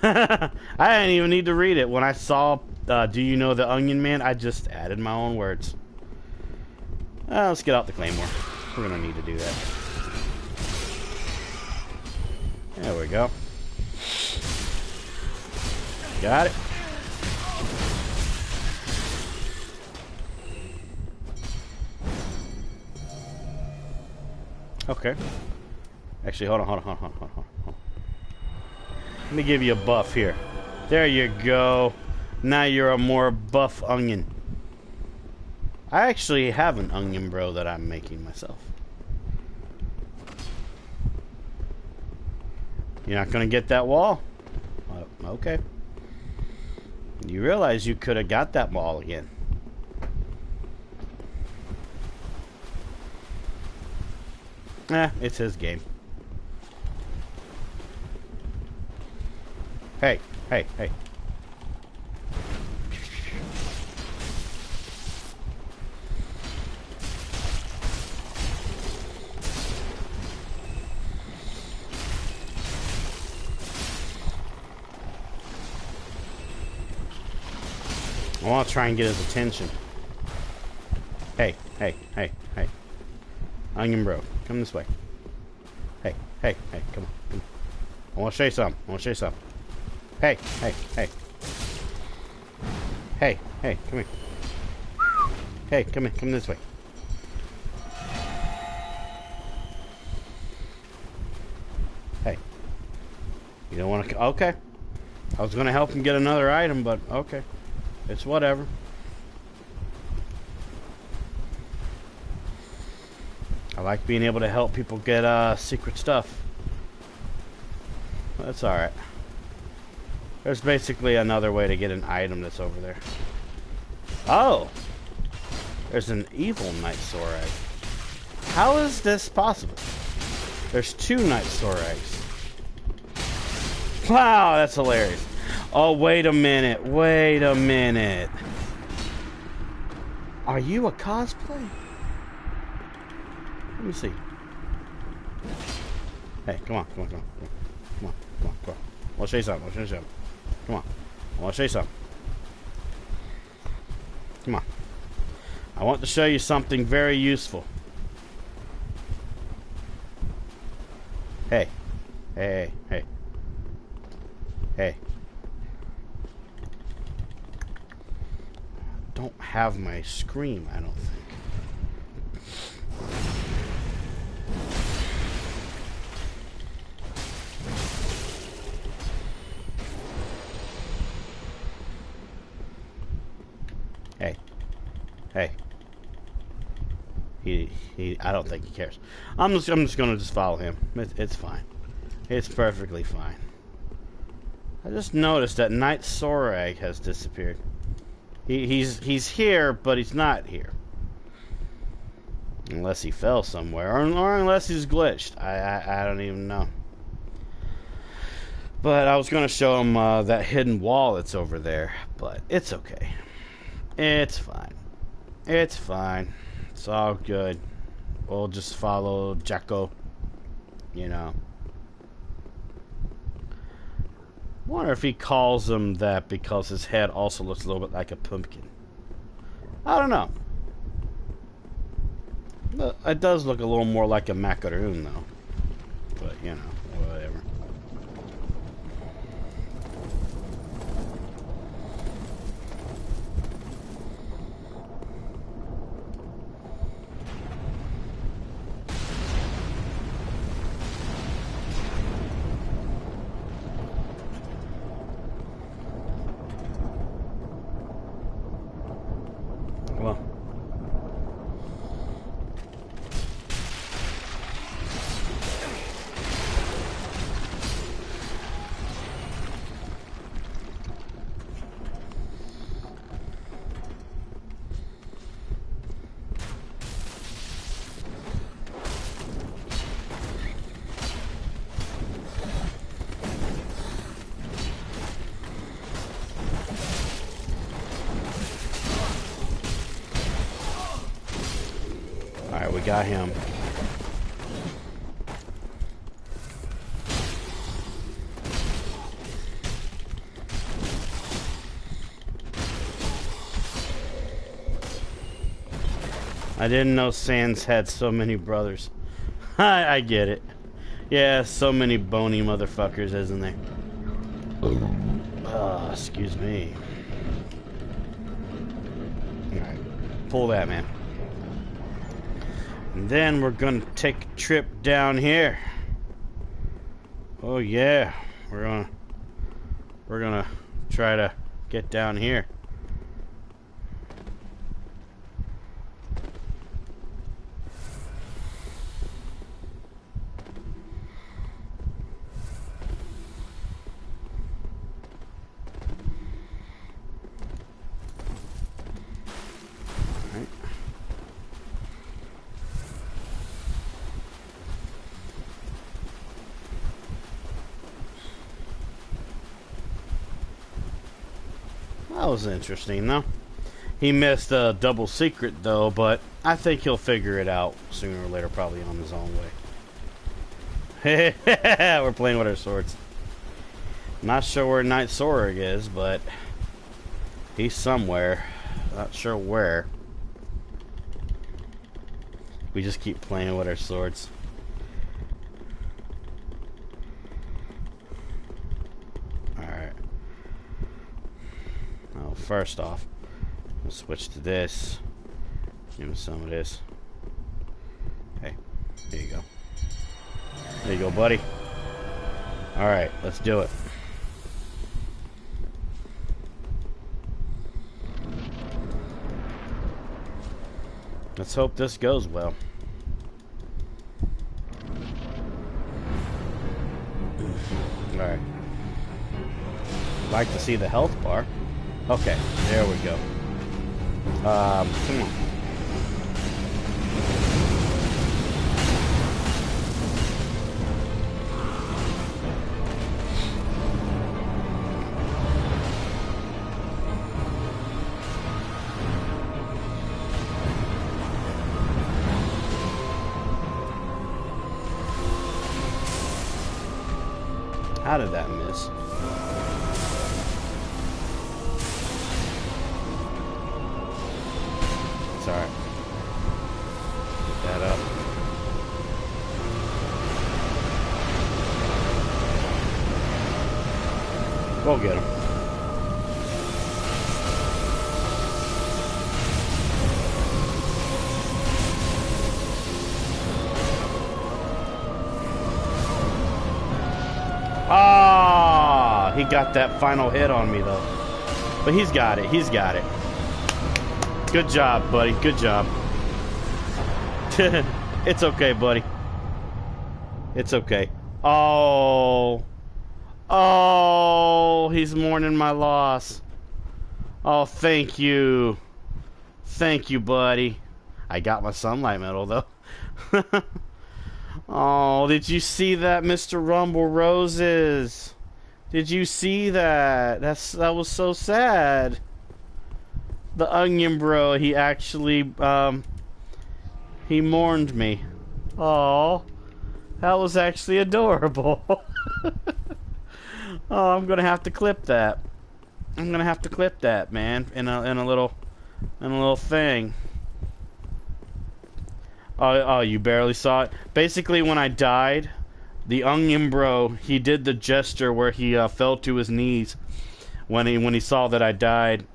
I didn't even need to read it. When I saw do you know the onion man, I just added my own words. Let's get out the claymore. We're gonna need to do that. There we go. Got it. Okay. Actually, hold on. Let me give you a buff here. There you go. Now you're a more buff onion. I actually have an onion bro that I'm making myself. You're not gonna get that wall? Okay. You realize you could have got that wall again. It's his game. Hey. I want to try and get his attention. Hey, hey, hey, hey. Onion Bro, come this way. Hey, hey, hey, come on, come on. I want to show you something. I want to show you something. Hey, hey, hey. Hey, hey, come here. Hey, come here, come this way. Hey. You don't want to... Okay. I was going to help him get another item, but okay. It's whatever. I like being able to help people get secret stuff. That's alright. There's basically another way to get an item that's over there. Oh! There's an evil Night Sorag. How is this possible? There's 2 Night Sorags. Wow, that's hilarious. Oh, wait a minute. Wait a minute. Are you a cosplay? Let me see. Hey, come on, come on, come on. Come on, come on, come on. I want to show you something. I want to show you something. Come on. I want to show you something. Come on. I want to show you something very useful. Hey. Hey, hey. Hey. Don't have my scream, I don't think. Hey. Hey. I don't think he cares. I'm just gonna follow him. It's fine. It's perfectly fine. I just noticed that Night Sorag has disappeared. He's here, but he's not here. Unless he fell somewhere, or unless he's glitched. I don't even know. But I was gonna show him that hidden wall that's over there, but it's okay. It's fine. It's fine. It's all good. We'll just follow Jacko. You know. I wonder if he calls him that because his head also looks a little bit like a pumpkin. I don't know. But it does look a little more like a macaroon, though. But, you know, whatever. Alright, we got him. I didn't know Sans had so many brothers. I get it. Yeah, so many bony motherfuckers, isn't there? Excuse me. Alright, pull that, man. And then we're gonna take a trip down here. Oh yeah, we're gonna try to get down here. That was interesting, though. He missed a double secret, though, but I think he'll figure it out sooner or later, probably on his own way. We're playing with our swords. Not sure where Night Sorag is, but He's somewhere. Not sure where. We just keep playing with our swords. Alright. Well, first off, we'll switch to this. Give him some of this. Hey, there you go. There you go, buddy. Alright, let's do it. Let's hope this goes well. Alright. Like to see the health bar. Okay, there we go. Come on. How did that miss? It's alright. Get that up. We'll get him. Ah, he got that final hit on me though. But he's got it. He's got it. Good job, buddy. Good job. It's okay, buddy. It's okay. Oh. Oh, he's mourning my loss. Oh, thank you. Thank you, buddy. I got my sunlight medal though. Oh, did you see that, Mr. Rumble Roses? Did you see that? That was so sad. The onion bro, he actually he mourned me. Oh, that was actually adorable. Oh, I'm gonna have to clip that. I'm gonna have to clip that, man, in a little thing. Oh, you barely saw it. Basically, when I died, the onion bro, he did the gesture where he fell to his knees when he saw that I died.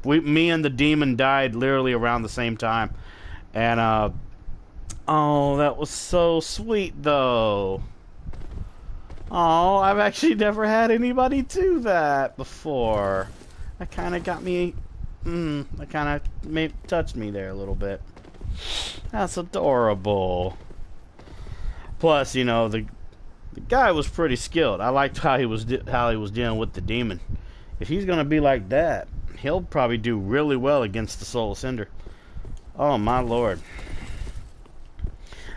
Me and the demon died literally around the same time, and oh, that was so sweet though. Oh, I've actually never had anybody do that before. That kind of got me. That kind of touched me there a little bit. That's adorable. Plus, you know, the guy was pretty skilled. I liked how he was dealing with the demon. If he's gonna be like that, he'll probably do really well against the Soul Cinder. Oh my lord!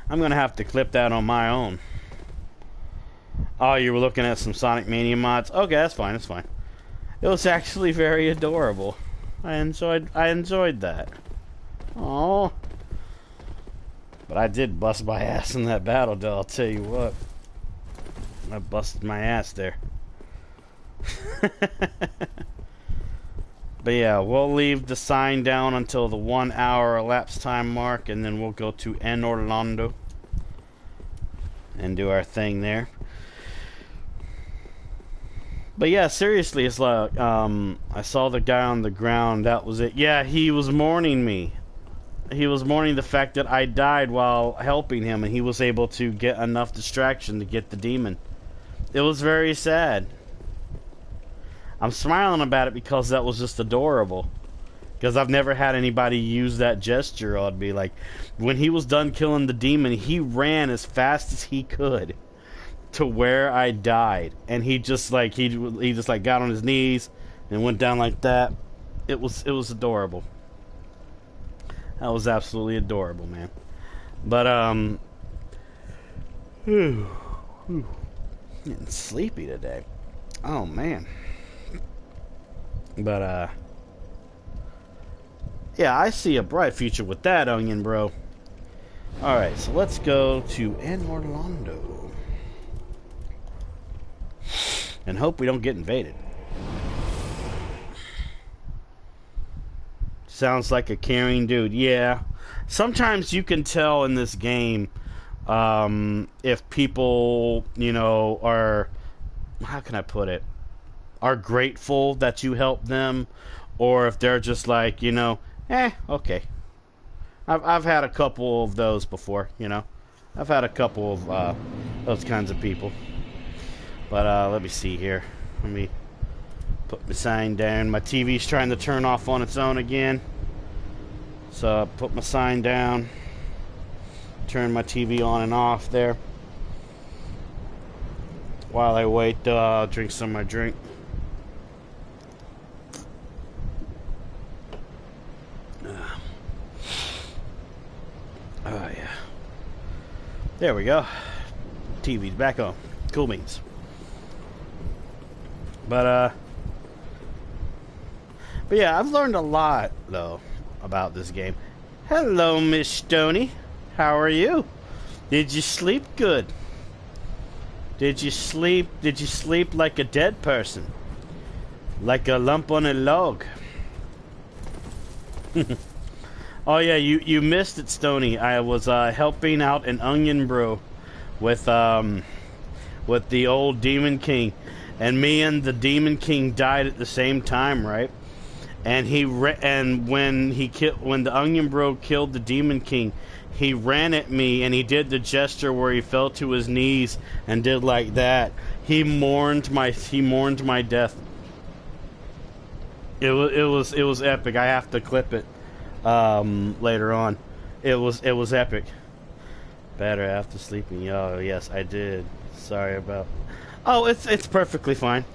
I'm gonna have to clip that on my own. Oh, you were looking at some Sonic Mania mods? Okay, that's fine. That's fine. It was actually very adorable. I enjoyed that. Oh. But I did bust my ass in that battle, though, I'll tell you what. I busted my ass there. But yeah, we'll leave the sign down until the 1 hour elapsed time mark, and then we'll go to Anor Londo and do our thing there. But yeah, seriously, it's like, I saw the guy on the ground, that was it. Yeah, he was mourning me. He was mourning the fact that I died while helping him, and he was able to get enough distraction to get the demon. It was very sad. I'm smiling about it because that was just adorable. Because I've never had anybody use that gesture. I'd be like, when he was done killing the demon, he ran as fast as he could to where I died, and he just like got on his knees and went down like that. It was adorable. That was absolutely adorable, man. But getting sleepy today. Oh man. But yeah, I see a bright future with that, onion bro. All right, so let's go to Anor Londo and hope we don't get invaded. Sounds like a caring dude. Yeah. Sometimes you can tell in this game if people, you know, are, how can I put it, are grateful that you help them, or if they're just like, you know, okay. I've had a couple of those before, you know. I've had a couple of those kinds of people. But let me see here. Let me put my sign down. My TV's trying to turn off on its own again. So I put my sign down. Turn my TV on and off there. While I wait, I'll drink some of my drink. Oh yeah. There we go. TV's back on. Cool beans. But yeah, I've learned a lot though about this game. Hello, Miss Stoney. How are you? Did you sleep good? Did you sleep like a dead person? Like a lump on a log? Oh yeah, you missed it, Stoney. I was helping out an onion bro with the old Demon King, and me and the Demon King died at the same time, right? And when the onion bro killed the Demon King, he ran at me and he did the gesture where he fell to his knees and did like that. He mourned my death. It was epic. I have to clip it later on. It was epic. Better after sleeping. Oh yes, I did. Sorry about. Oh, it's perfectly fine.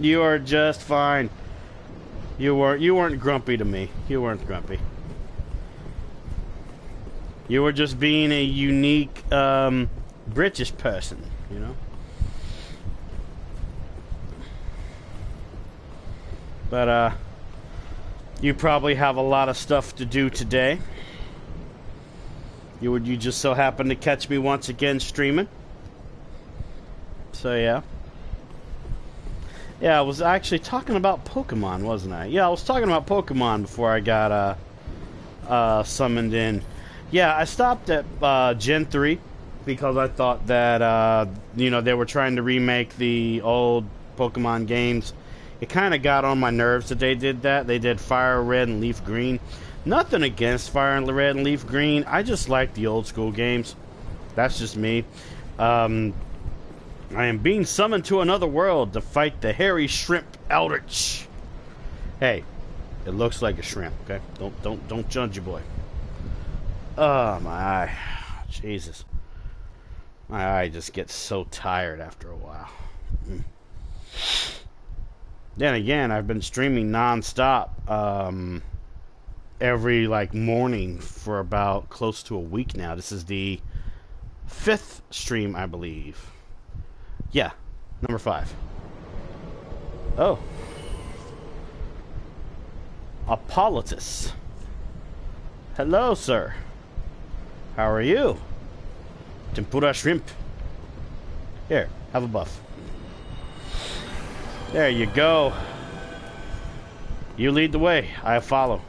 You are just fine. You weren't grumpy to me. You weren't grumpy. You were just being a unique British person, you know. But you probably have a lot of stuff to do today. You just so happened to catch me once again streaming. So yeah. Yeah, I was actually talking about Pokemon, wasn't I? Yeah, I was talking about Pokemon before I got summoned in. Yeah, I stopped at Gen 3 because I thought that you know, they were trying to remake the old Pokemon games. It kind of got on my nerves that they did that. They did Fire Red and Leaf Green. Nothing against Fire Red and Leaf Green. I just like the old school games. That's just me. I am being summoned to another world to fight the hairy shrimp eldritch. Hey, it looks like a shrimp, okay? Don't judge your boy. Oh my eye. Jesus. My eye just gets so tired after a while. Then again, I've been streaming non-stop every like morning for about close to a week now. This is the 5th stream, I believe. Yeah, number 5. Oh. Apolotus. Hello, sir. How are you? Tempura shrimp. Here, have a buff. There you go. You lead the way. I follow.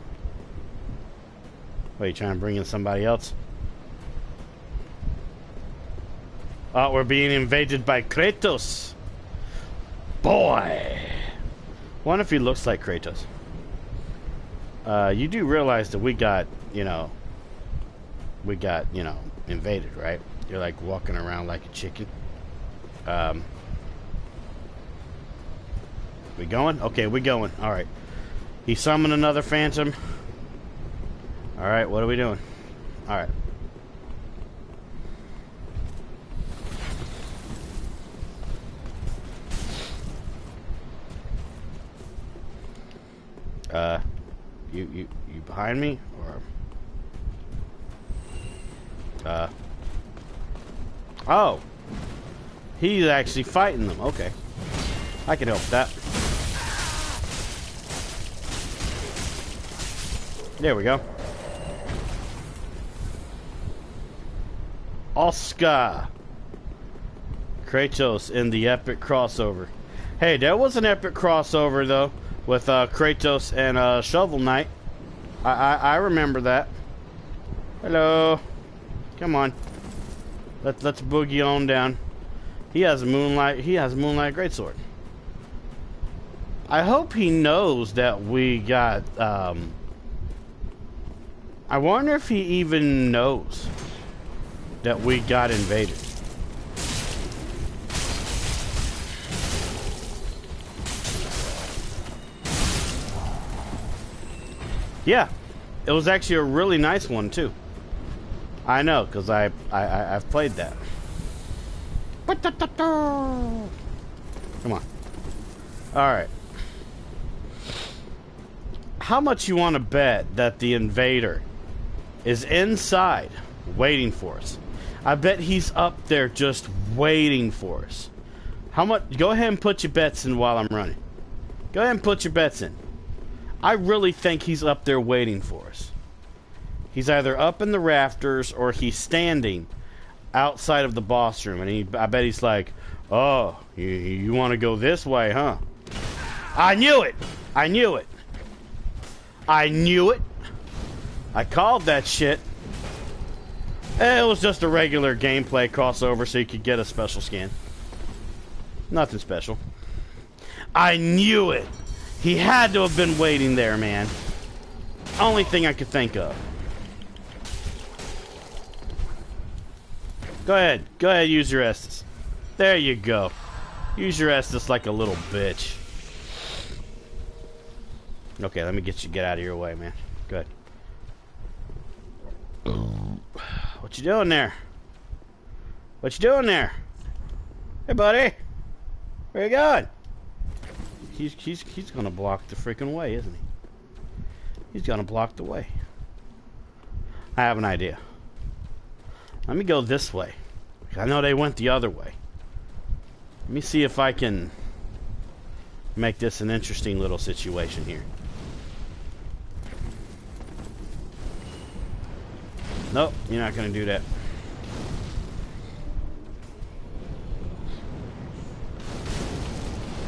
What, are you trying to bring in somebody else? Oh, we're being invaded by Kratos. Boy. Wonder if he looks like Kratos. You do realize that we got, you know, invaded, right? You're like walking around like a chicken. We going? Okay, we going. All right. He summoned another phantom. All right, what are we doing? All right. You behind me or? Oh, he's actually fighting them. Okay, I can help that. There we go. Oscar Kratos in the epic crossover. Hey, there was an epic crossover though with Kratos and Shovel Knight. I remember that. Hello. Come on. Let's boogie on down. He has a moonlight greatsword. I hope he knows that we got I wonder if he even knows that we got invaded. Yeah, it was actually a really nice one too. I know, because I've played that. Come on. Alright. How much you want to bet that the invader is inside waiting for us? I bet he's up there just waiting for us. How much? Go ahead and put your bets in while I'm running. Go ahead and put your bets in. I really think he's up there waiting for us. He's either up in the rafters or he's standing outside of the boss room, and I bet he's like, "Oh, you want to go this way, huh?" I knew it. I knew it. I knew it. I called that shit. It was just a regular gameplay crossover so you could get a special skin. Nothing special. I knew it. He had to have been waiting there, man. Only thing I could think of. Go ahead. Go ahead, use your Estus. There you go. Use your Estus like a little bitch. Okay, let me get out of your way, man. Go ahead. What you doing there? What you doing there? Hey, buddy. Where you going? He's gonna block the freaking way, isn't he? He's gonna block the way. I have an idea. Let me go this way. I know they went the other way. Let me see if I can make this an interesting little situation here. Nope, you're not gonna do that.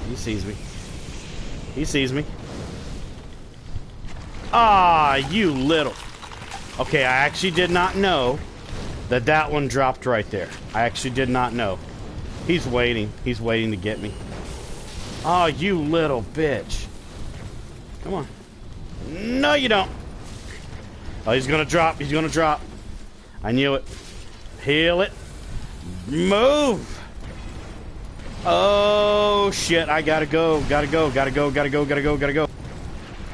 He sees me. He sees me. Ah, you little... Okay, I actually did not know that one dropped right there. I actually did not know. He's waiting. He's waiting to get me. Oh, you little bitch. Come on. No, you don't. Oh, he's gonna drop. He's gonna drop. I knew it. Heal it. Move. Oh, shit. I gotta go. Gotta go. Gotta go. Gotta go. Gotta go. Gotta go.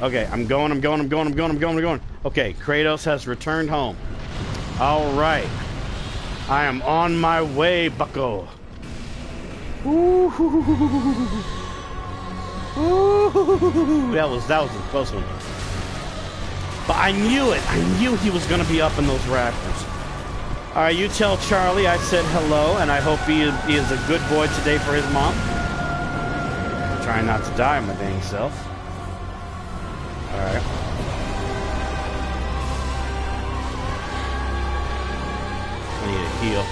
Okay, I'm going. I'm going. I'm going. I'm going. I'm going. I'm going. Okay, Kratos has returned home. All right. I am on my way, bucko. Ooh. Ooh. That was a close one. But I knew it. I knew he was going to be up in those rafters. All right, you tell Charlie I said hello, and I hope he is a good boy today for his mom. I'm trying not to die my dang self. All right. I need a heal.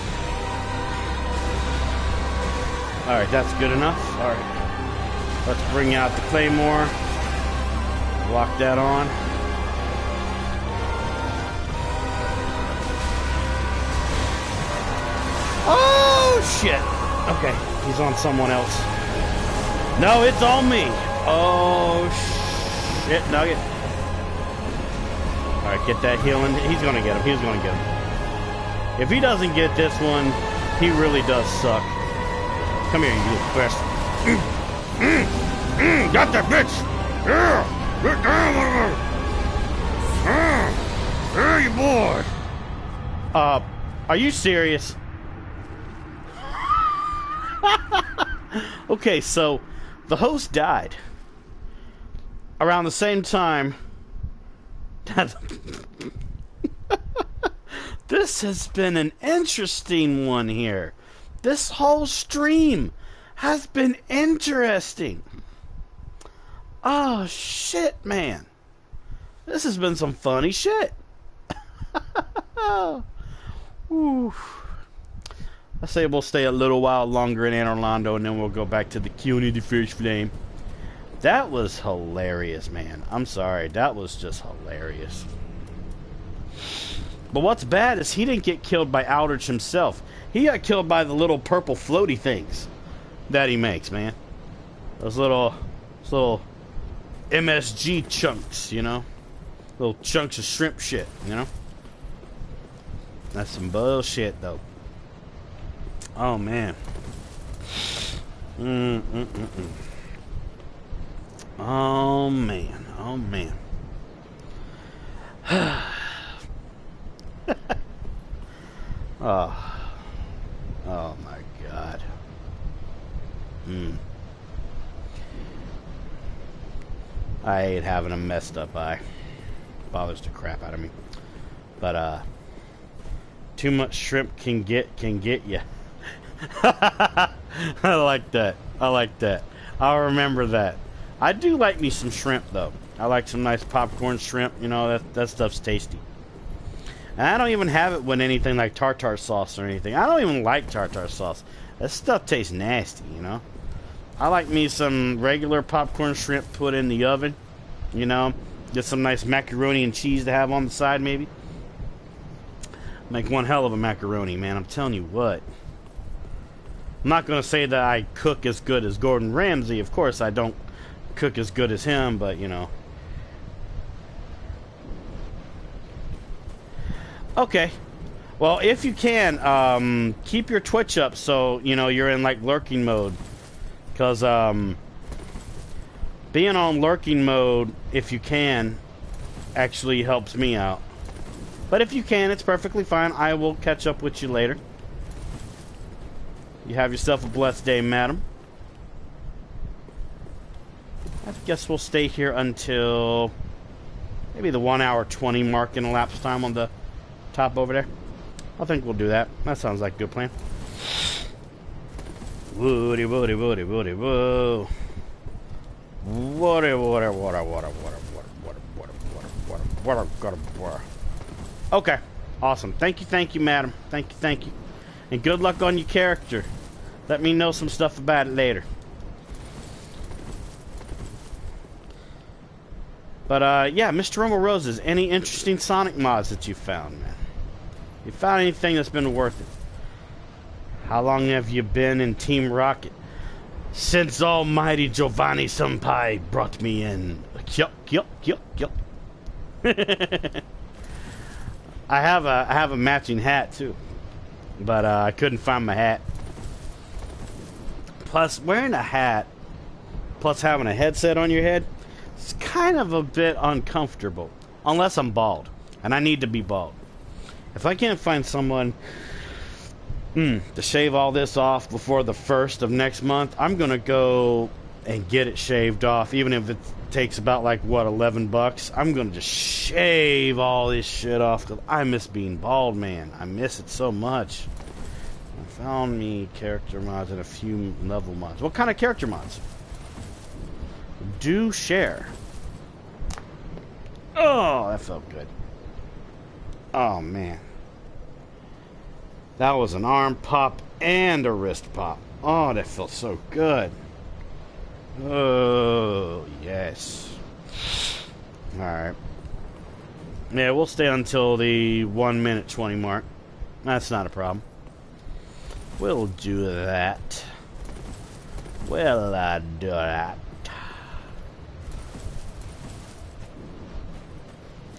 All right, that's good enough. All right. Let's bring out the Claymore. Lock that on. Oh, shit. Okay, he's on someone else. No, it's on me. Oh, shit, Nugget. All right, get that healing. He's going to get him. He's going to get him. If he doesn't get this one, he really does suck. Come here, you little bastard. Got that bitch. Yeah. Get down, motherfucker. There you boy. Are you serious? Okay, so the host died around the same time that this has been an interesting one here. This whole stream has been interesting. Oh shit, man, this has been some funny shit. Ooh. I say we'll stay a little while longer in Anor Londo, and then we'll go back to the Cuny the Fierce Flame. That was hilarious, man. I'm sorry. That was just hilarious. But what's bad is he didn't get killed by Aldrich himself. He got killed by the little purple floaty things that he makes, man. Those little MSG chunks, you know? Little chunks of shrimp shit, you know? That's some bullshit, though. Oh, man. Oh, man. Oh, man. Oh. Oh, my God. I hate having a messed up eye. Bothers the crap out of me. But, too much shrimp can get you. I like that. I like that. I'll remember that. I do like me some shrimp, though. I like some nice popcorn shrimp. You know, that stuff's tasty. And I don't even have it with anything like tartar sauce or anything. I don't even like tartar sauce. That stuff tastes nasty, you know. I like me some regular popcorn shrimp put in the oven, you know. Get some nice macaroni and cheese to have on the side, maybe. Make one hell of a macaroni, man. I'm telling you what. I'm not going to say that I cook as good as Gordon Ramsay. Of course, I don't cook as good as him, but, you know. Okay. Well, if you can, keep your Twitch up so, you know, you're in, like, lurking mode. Because, being on lurking mode, if you can, actually helps me out. But if you can, it's perfectly fine. I will catch up with you later. You have yourself a blessed day, madam. I guess we'll stay here until maybe the 1 hour 20 mark in elapsed time on the top over there. I think we'll do that. That sounds like a good plan. Woody, woody, woody, woody, woo. Water, water, water, water, water, water, water, water, water, water, water, water. Okay. Awesome. Thank you, madam. Thank you. And good luck on your character. Let me know some stuff about it later. But, yeah, Mr. Romo Roses, any interesting Sonic mods that you found, man? You found anything that's been worth it? How long have you been in Team Rocket? Since almighty Giovanni Senpai brought me in. Yup. I have a matching hat, too. But, I couldn't find my hat. Plus, wearing a hat, plus having a headset on your head, it's kind of a bit uncomfortable. Unless I'm bald. And I need to be bald. If I can't find someone to shave all this off before the 1st of next month, I'm going to go and get it shaved off. Even if it takes about, like, what, $11? I'm going to just shave all this shit off. Because I miss being bald, man. I miss it so much. I found me character mods and a few level mods. What kind of character mods? Do share. Oh, that felt good. Oh, man. That was an arm pop and a wrist pop. Oh, that felt so good. Oh, yes. Alright. Yeah, we'll stay until the 1 minute 20 mark. That's not a problem. We'll do that. We'll do that.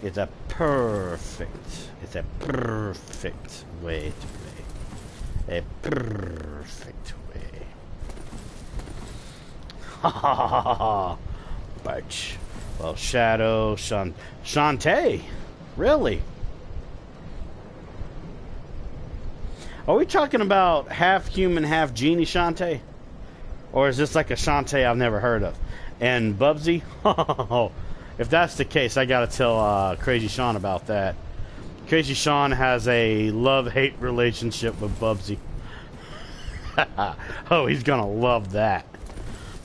It's a perfect way to play. A perfect way. Ha ha ha ha ha. Birch. Well, Shadow, Shantae. Really? Are we talking about half human, half genie Shantae? Or is this like a Shantae I've never heard of? And Bubsy? If that's the case, I gotta tell Crazy Sean about that. Crazy Sean has a love-hate relationship with Bubsy. Oh, he's gonna love that.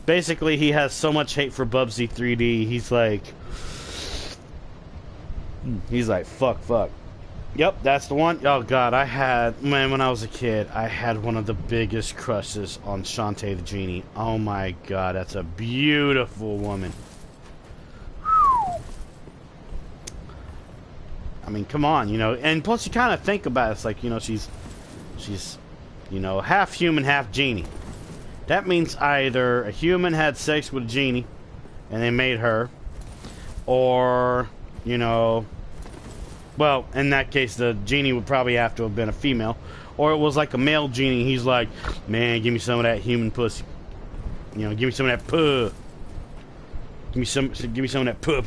Basically, he has so much hate for Bubsy 3D, he's like, fuck. Yep, that's the one. Oh god, I had, man, when I was a kid, I had one of the biggest crushes on Shantae the Genie. Oh my god, that's a beautiful woman. I mean, come on, you know, and plus you kind of think about it, it's like, you know, she's, you know, half human, half genie. That means either a human had sex with a genie, and they made her, or, you know, well, in that case, the genie would probably have to have been a female, or it was like a male genie. He's like, man, give me some of that human pussy. You know, give me some of that puh. Give me some of that puh.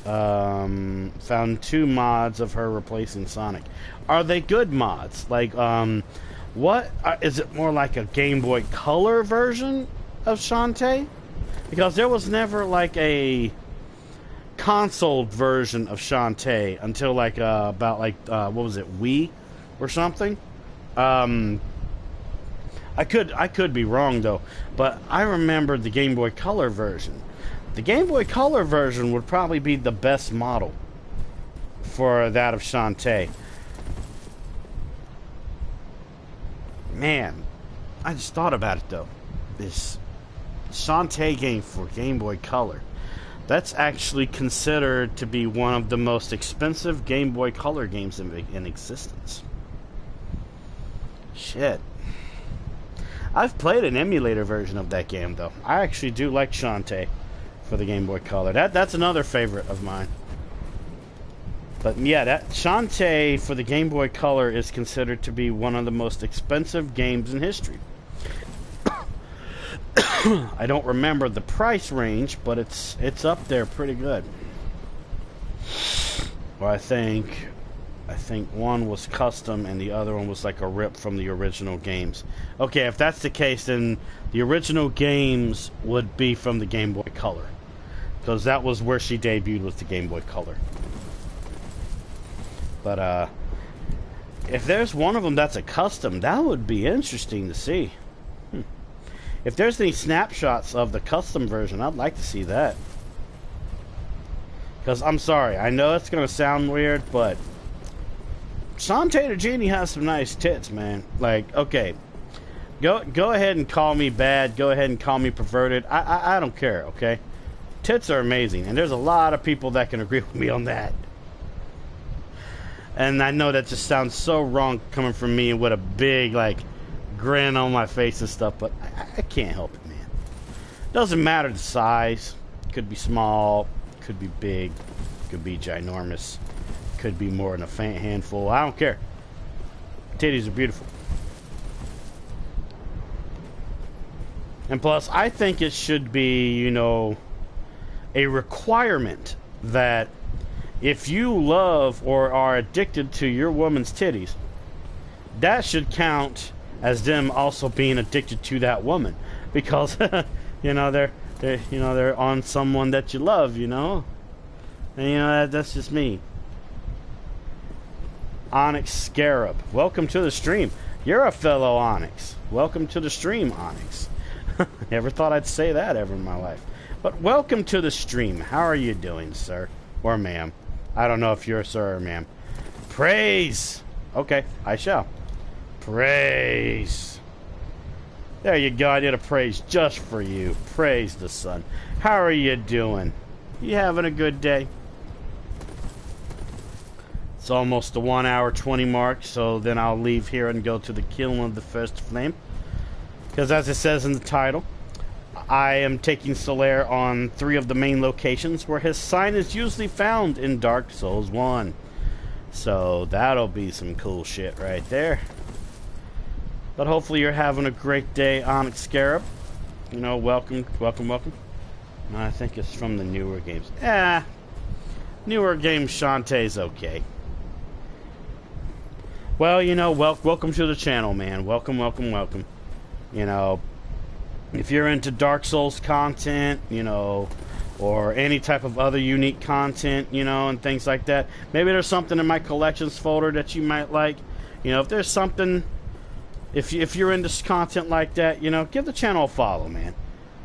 Found 2 mods of her replacing Sonic. Are they good mods? Like, what is it? More like a Game Boy Color version of Shantae? Because there was never like a console version of Shantae until like about like what was it, Wii or something. I could be wrong though, but I remember the Game Boy Color version. The Game Boy Color version would probably be the best model for that of Shantae. Man, I just thought about it though. This Shantae game for Game Boy Color. That's actually considered to be one of the most expensive Game Boy Color games in existence. Shit. I've played an emulator version of that game though. I actually do like Shantae for the Game Boy Color. That's another favorite of mine. But yeah, that Shantae for the Game Boy Color is considered to be one of the most expensive games in history. I don't remember the price range, but it's up there pretty good. Well, I think one was custom and the other one was like a rip from the original games. Okay, if that's the case, then the original games would be from the Game Boy Color, because that was where she debuted, with the Game Boy Color. But if there's one of them that's a custom, that would be interesting to see. If there's any snapshots of the custom version, I'd like to see that. Because I'm sorry, I know it's gonna sound weird, but Shantae the Genie has some nice tits, man. Like, okay, go ahead and call me bad, go ahead and call me perverted. I don't care, okay? Tits are amazing, and there's a lot of people that can agree with me on that. And I know that just sounds so wrong coming from me with a big, like, grin on my face and stuff, but I can't help it, man. Doesn't matter the size. Could be small, could be big, could be ginormous, could be more than a faint handful. I don't care. Titties are beautiful. And plus, I think it should be, you know, a requirement that if you love or are addicted to your woman's titties, that should count as them also being addicted to that woman, because you know they're on someone that you love, you know, and you know that's just me. Onyx Scarab, welcome to the stream. You're a fellow Onyx. Welcome to the stream, Onyx. Never thought I'd say that ever in my life, but welcome to the stream. How are you doing, sir or ma'am? I don't know if you're a sir or ma'am. Praise. Okay, I shall. Praise. There you go. I did a praise just for you. Praise the sun. How are you doing? You having a good day? It's almost the 1 hour 20 mark, so then I'll leave here and go to the killing of the first flame. Because as it says in the title, I am taking Solaire on 3 of the main locations where his sign is usually found in Dark Souls 1. So that'll be some cool shit right there. But hopefully you're having a great day, Onyx Scarab. You know, welcome. I think it's from the newer games. Newer games, Shantae's okay. Well, you know, welcome to the channel, man. Welcome. You know, if you're into Dark Souls content, you know, or any type of other unique content, you know, and things like that. Maybe there's something in my collections folder that you might like. You know, if there's something... If you're into content like that, you know, give the channel a follow, man.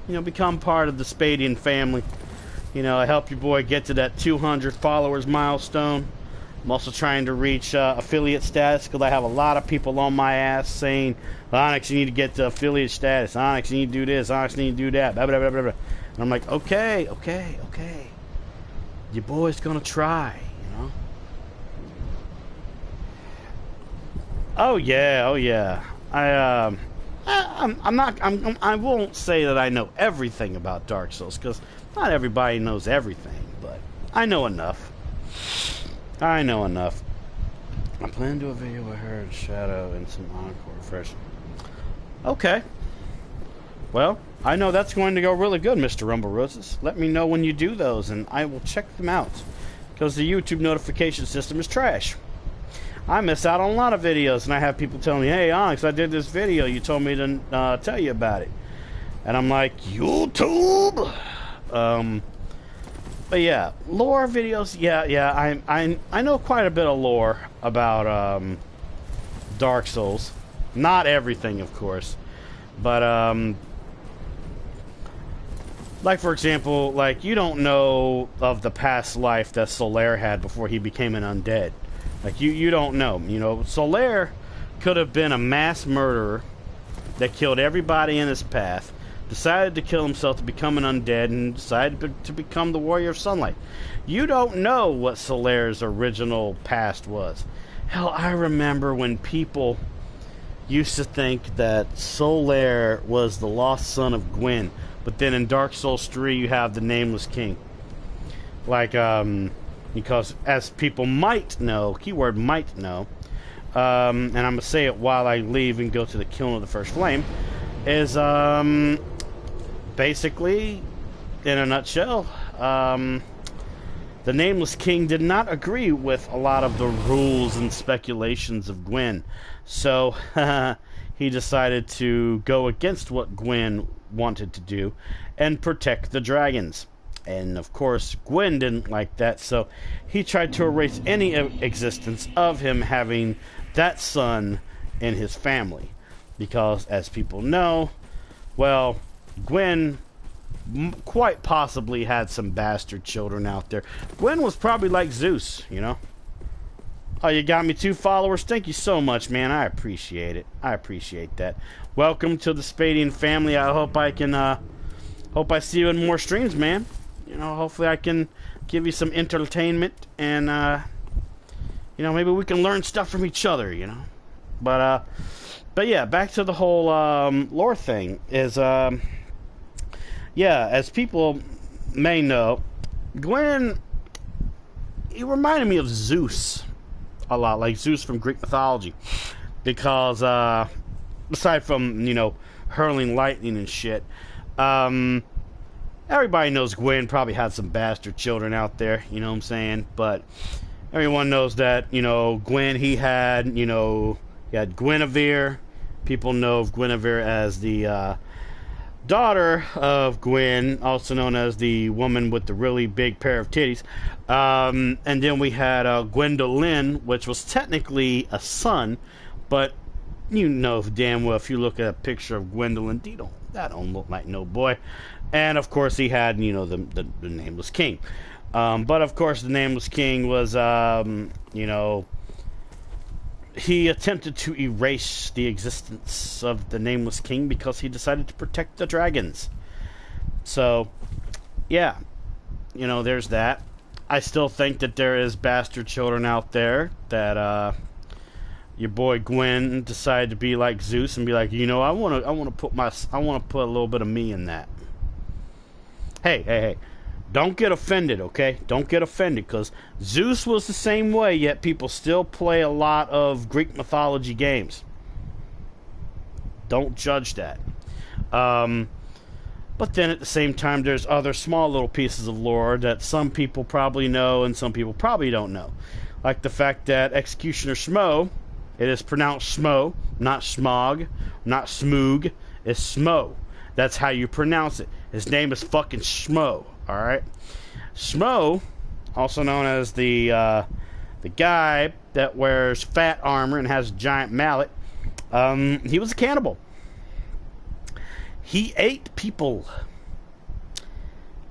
You know, become part of the Spadian family. You know, help your boy get to that 200 followers milestone. I'm also trying to reach affiliate status because I have a lot of people on my ass saying, Onyx, you need to get to affiliate status. Onyx, you need to do this. Onyx, you need to do that. Blah, blah, blah, blah, blah. And I'm like, okay. Your boy's gonna try, you know? Oh yeah. I won't say that I know everything about Dark Souls, because not everybody knows everything, but I know enough. I plan to do a video with her and Shadow and some Encore refresh. Okay. Well, I know that's going to go really good, Mr. Rumble Roses. Let me know when you do those, and I will check them out, because the YouTube notification system is trash. I miss out on a lot of videos, and I have people telling me, hey, Onyx, I did this video. You told me to tell you about it. And I'm like, YouTube? But yeah, lore videos, yeah, I know quite a bit of lore about Dark Souls. Not everything, of course. But, like, for example, like, you don't know of the past life that Solaire had before he became an undead. Like, you don't know. You know, Solaire could have been a mass murderer that killed everybody in his path, decided to kill himself to become an undead, and decided to become the Warrior of Sunlight. You don't know what Solaire's original past was. Hell, I remember when people used to think that Solaire was the lost son of Gwyn, but then in Dark Souls 3 you have the Nameless King. Like, because as people might know, keyword might know, and I'm gonna say it while I leave and go to the killing of the first flame, is basically, in a nutshell, the Nameless King did not agree with a lot of the rules and speculations of Gwyn, so he decided to go against what Gwyn wanted to do and protect the dragons. And of course, Gwyn didn't like that, so he tried to erase any existence of him having that son in his family. Because, as people know, well, Gwyn quite possibly had some bastard children out there. Gwyn was probably like Zeus, you know? Oh, you got me 2 followers? Thank you so much, man. I appreciate it. I appreciate that. Welcome to the Spadian family. I hope I can, hope I see you in more streams, man. You know, hopefully I can give you some entertainment and, you know, maybe we can learn stuff from each other, you know? But yeah, back to the whole, lore thing is, yeah, as people may know, Gwyn, he reminded me of Zeus a lot, like Zeus from Greek mythology, because, aside from, you know, hurling lightning and shit, everybody knows Gwyn probably had some bastard children out there, you know what I'm saying? But everyone knows that, you know, Gwyn, he had, you know, he had Guinevere. People know of Guinevere as the daughter of Gwyn, also known as the woman with the really big pair of titties. And then we had Gwendolyn, which was technically a son, but you know damn well if you look at a picture of Gwendolyn, that don't look like no boy. And of course he had, you know, the Nameless King. But of course the Nameless King was, you know, he attempted to erase the existence of the Nameless King because he decided to protect the dragons. So, yeah, you know, there's that. I still think that there is bastard children out there that, your boy Gwyn decided to be like Zeus and be like, you know, I want to put a little bit of me in that. Hey, don't get offended, okay? Don't get offended, because Zeus was the same way, yet people still play a lot of Greek mythology games. Don't judge that. But then at the same time, there's other small little pieces of lore that some people probably know and some people probably don't know. Like the fact that Executioner Schmo, it is pronounced Schmo, not Schmog, not Smoog, it's Schmo. That's how you pronounce it. His name is fucking Schmo, alright? Schmo, also known as the guy that wears fat armor and has a giant mallet, he was a cannibal. He ate people.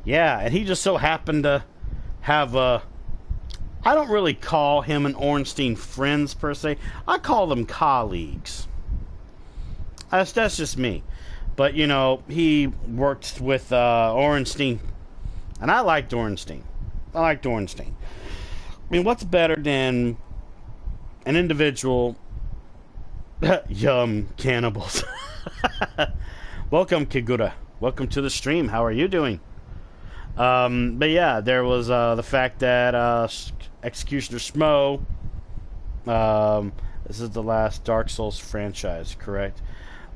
Yeah, and he just so happened to have a I don't really call him and Ornstein friends per se. I call them colleagues. That's just me. But, you know, he worked with Ornstein, and I liked Ornstein. I mean, what's better than an individual... Yum, cannibals. Welcome, Kigura. Welcome to the stream. How are you doing? But yeah, there was the fact that Executioner Smo... this is the last Dark Souls franchise, correct?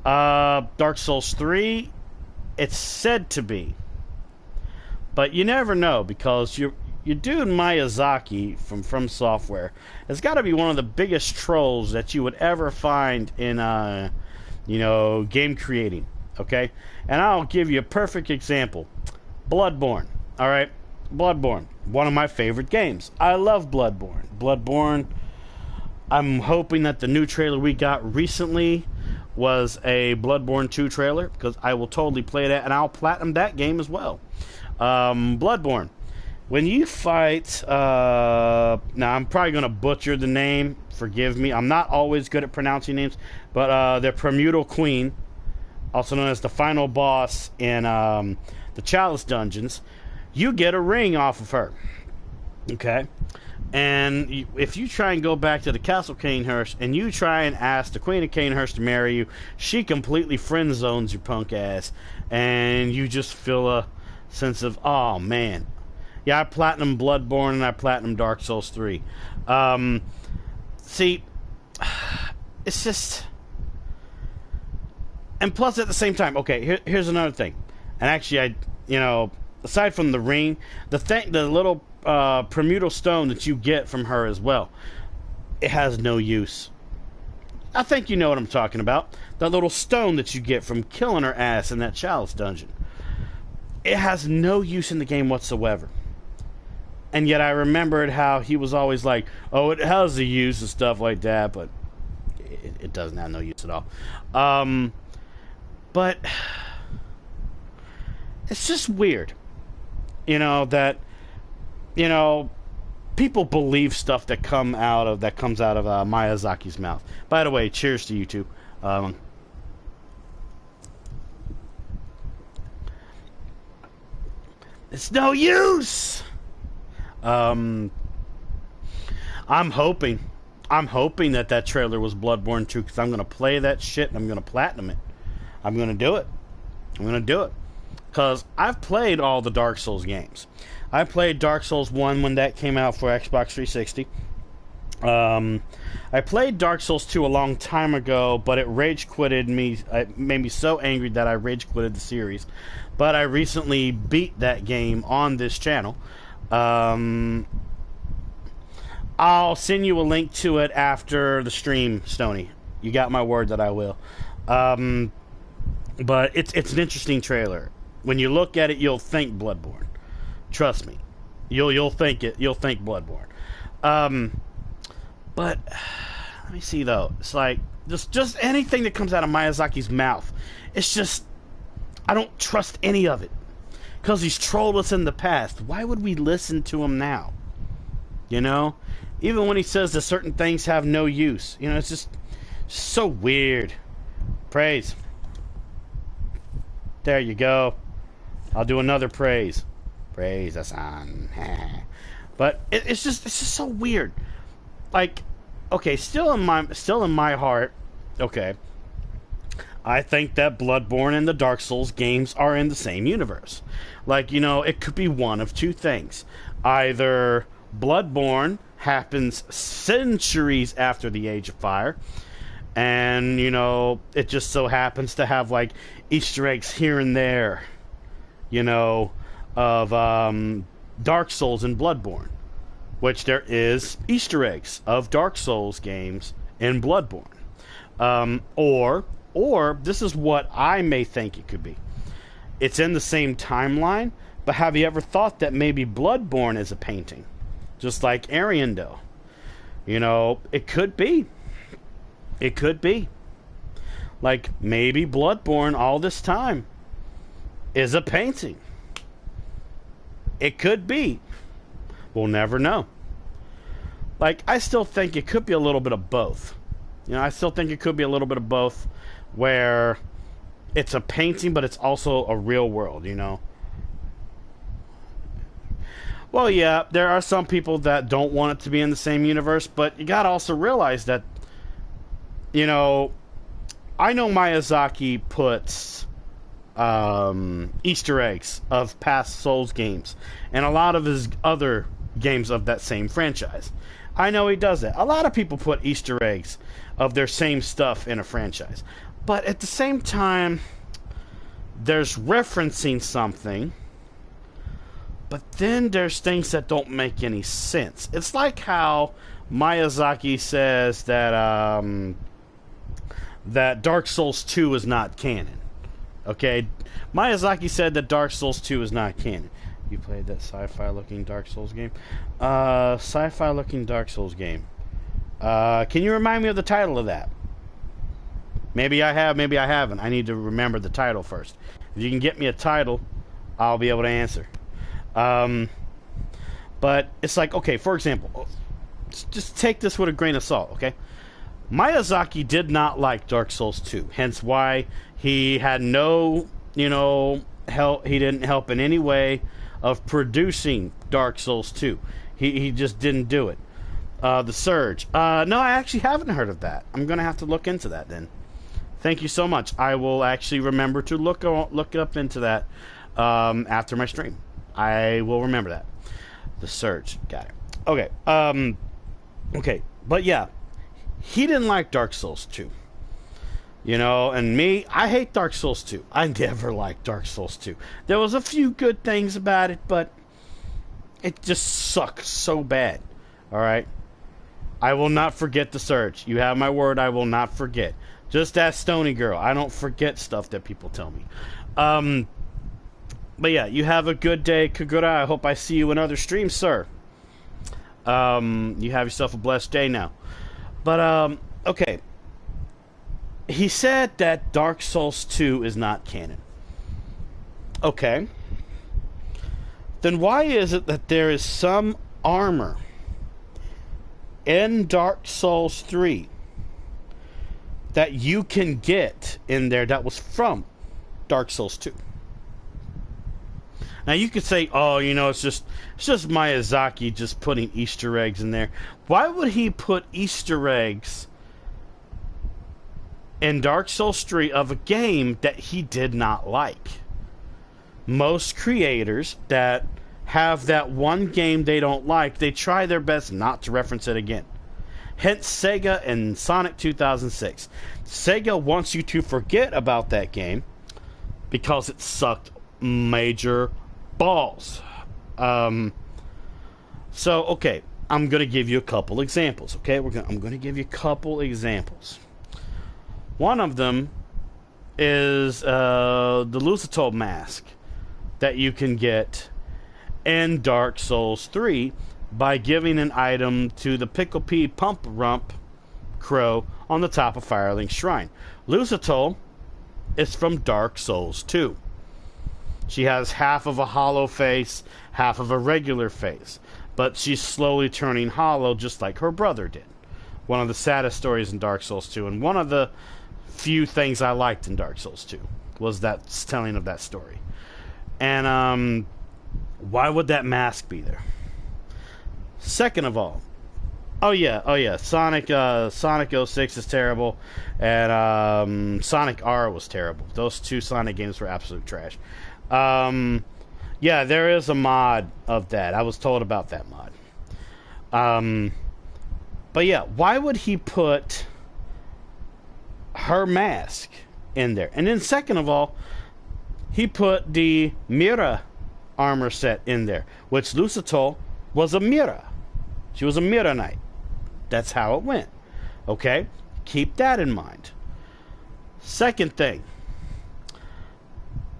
Dark Souls 3, it's said to be. But you never know, because your dude Miyazaki from Software has got to be one of the biggest trolls that you would ever find in, you know, game creating, okay? And I'll give you a perfect example. Bloodborne, alright? Bloodborne, one of my favorite games. I love Bloodborne. Bloodborne, I'm hoping that the new trailer we got recently was a Bloodborne 2 trailer, because I will totally play that, and I'll platinum that game as well. Bloodborne. When you fight, now I'm probably going to butcher the name, forgive me. I'm not always good at pronouncing names, but the Primordial Queen, also known as the final boss in the Chalice Dungeons, you get a ring off of her. Okay? And if you try and go back to the Castle Cainhurst and you try and ask the Queen of Cainhurst to marry you, she completely friend zones your punk ass, and you just feel a sense of, oh man. Yeah, I platinum Bloodborne and I platinum Dark Souls 3. See, it's just, and plus at the same time, okay, here's another thing. And actually, you know, aside from the ring, the little Primordial stone that you get from her as well, it has no use. I think you know what I'm talking about. That little stone that you get from killing her ass in that Chalice dungeon. It has no use in the game whatsoever. And yet I remembered how he was always like, oh, it has a use and stuff like that, but it doesn't have no use at all. But it's just weird, you know, that, you know, people believe stuff that comes out of Miyazaki's mouth. By the way, cheers to you two. It's no use. I'm hoping that trailer was Bloodborne 2, because I'm gonna play that shit and I'm gonna platinum it. I'm gonna do it. Because I've played all the Dark Souls games. I played Dark Souls 1 when that came out for Xbox 360. I played Dark Souls 2 a long time ago, but it rage quitted me. It made me so angry that I rage quitted the series. But I recently beat that game on this channel. I'll send you a link to it after the stream, Stony. You got my word that I will. But it's an interesting trailer. When you look at it, you'll think Bloodborne. Trust me, you'll think it. You'll think Bloodborne. But let me see though. It's like just anything that comes out of Miyazaki's mouth. It's just, I don't trust any of it, because he's trolled us in the past. Why would we listen to him now? You know, even when he says that certain things have no use. You know, it's just so weird. Praise. There you go. I'll do another praise. Praise the sun. But it's just so weird. Like, okay, still in my heart, okay, I think that Bloodborne and the Dark Souls games are in the same universe. Like, you know, it could be one of two things. Either Bloodborne happens centuries after the Age of Fire, and, you know, it just so happens to have, like, Easter eggs here and there, you know, of Dark Souls and Bloodborne, which there is Easter eggs of Dark Souls games in Bloodborne. Or this is what I may think it could be. It's in the same timeline, but have you ever thought that maybe Bloodborne is a painting? Just like Ariandel. You know, it could be. It could be. Like, maybe Bloodborne all this time is a painting. It could be. We'll never know. Like, I still think it could be a little bit of both. You know, I still think it could be a little bit of both, where it's a painting, but it's also a real world, you know? Well, yeah, there are some people that don't want it to be in the same universe, but you gotta also realize that, you know, I know Miyazaki puts Easter eggs of past Souls games and a lot of his other games of that same franchise. I know he does that. A lot of people put Easter eggs of their same stuff in a franchise. But at the same time, there's referencing something, but then there's things that don't make any sense. It's like how Miyazaki says that that Dark Souls 2 is not canon. Okay? Miyazaki said that Dark Souls 2 is not canon. You played that sci-fi looking Dark Souls game? Sci-fi looking Dark Souls game. Can you remind me of the title of that? Maybe I have, maybe I haven't. I need to remember the title first. If you can get me a title, I'll be able to answer. But it's like, okay, for example, just take this with a grain of salt, okay? Miyazaki did not like Dark Souls 2, hence why he had no, you know, help. He didn't help in any way of producing Dark Souls 2. He just didn't do it. The Surge. No, I actually haven't heard of that. I'm going to have to look into that then. Thank you so much. I will actually remember to look up into that after my stream. I will remember that. The Surge. Got it. Okay. Okay. But yeah, he didn't like Dark Souls 2. You know, and me, I hate Dark Souls 2. I never liked Dark Souls 2. There was a few good things about it, but it just sucks so bad. Alright? I will not forget The Surge. You have my word, I will not forget. Just ask Stony Girl. I don't forget stuff that people tell me. But yeah, you have a good day, Kagura. I hope I see you in other streams, sir. You have yourself a blessed day now. But, okay. He said that Dark Souls 2 is not canon. Okay. Then why is it that there is some armor in Dark Souls 3 that you can get in there that was from Dark Souls 2? Now you could say, oh, you know, it's just Miyazaki just putting Easter eggs in there. Why would he put Easter eggs in Dark Souls 3 of a game that he did not like? Most creators that have that one game they don't like, they try their best not to reference it again. Hence Sega and Sonic 2006. Sega wants you to forget about that game because it sucked major balls. So, okay, I'm going to give you a couple examples, okay? I'm going to give you a couple examples. One of them is the Lucitol mask that you can get in Dark Souls 3 by giving an item to the Pickle Pea Pump Rump Crow on the top of Firelink Shrine. Lucitol is from Dark Souls 2. She has half of a hollow face, half of a regular face, but she's slowly turning hollow just like her brother did. One of the saddest stories in Dark Souls 2, and one of the few things I liked in Dark Souls 2 was that telling of that story. And why would that mask be there? Second of all, oh yeah, Sonic 06 is terrible, and Sonic R was terrible. Those two Sonic games were absolute trash. Yeah, there is a mod of that. I was told about that mod. But yeah, why would he put her mask in there? And then second of all, he put the Mira armor set in there, which Lucitol was a Mira. She was a Mira Knight. That's how it went. Okay? Keep that in mind. Second thing.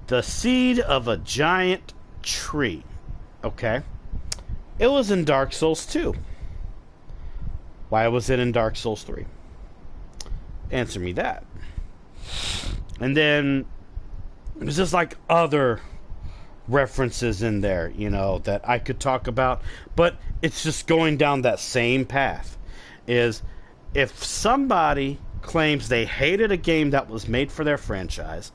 The seed of a giant tree. Okay? It was in Dark Souls 2. Why was it in Dark Souls 3? Answer me that. And then there's just like other references in there, you know, that I could talk about, but it's just going down that same path. Is if somebody claims they hated a game that was made for their franchise,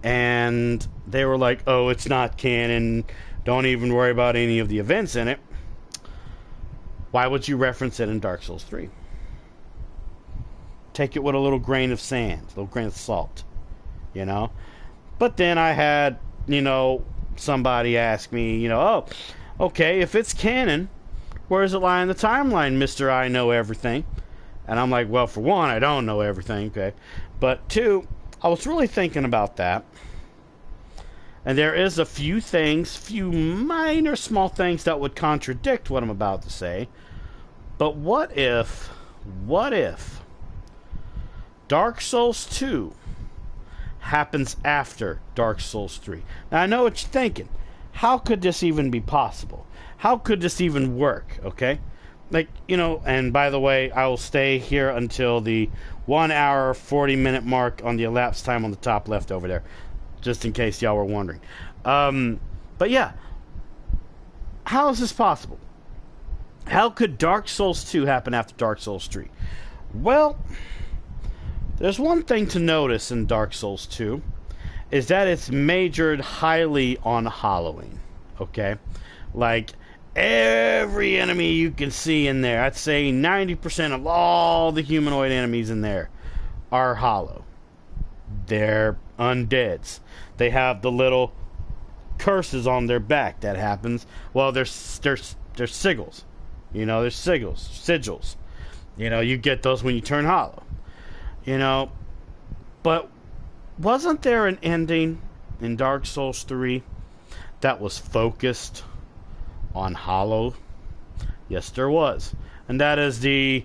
and they were like, oh, it's not canon, don't even worry about any of the events in it, why would you reference it in Dark Souls 3? Take it with a little grain of sand, a little grain of salt, you know? But then I had, you know, somebody ask me, you know, oh, okay, if it's canon, where does it lie in the timeline, Mr. I Know Everything? And I'm like, well, for one, I don't know everything, okay? But two, I was really thinking about that. And there is a few things, few minor small things that would contradict what I'm about to say. But what if Dark Souls 2 happens after Dark Souls 3? Now, I know what you're thinking. How could this even be possible? How could this even work, okay? Like, you know, and by the way, I will stay here until the 1 hour, 40-minute mark on the elapsed time on the top left over there, just in case y'all were wondering. But yeah, how is this possible? How could Dark Souls 2 happen after Dark Souls 3? Well, there's one thing to notice in Dark Souls 2, is that it's majored highly on hollowing, okay? Like, every enemy you can see in there, I'd say 90% of all the humanoid enemies in there are hollow. They're undeads. They have the little curses on their back that happens. Well, they're sigils. You know, they're sigils. You know, you get those when you turn hollow. You know, but wasn't there an ending in Dark Souls 3 that was focused on hollow? Yes, there was. And that is the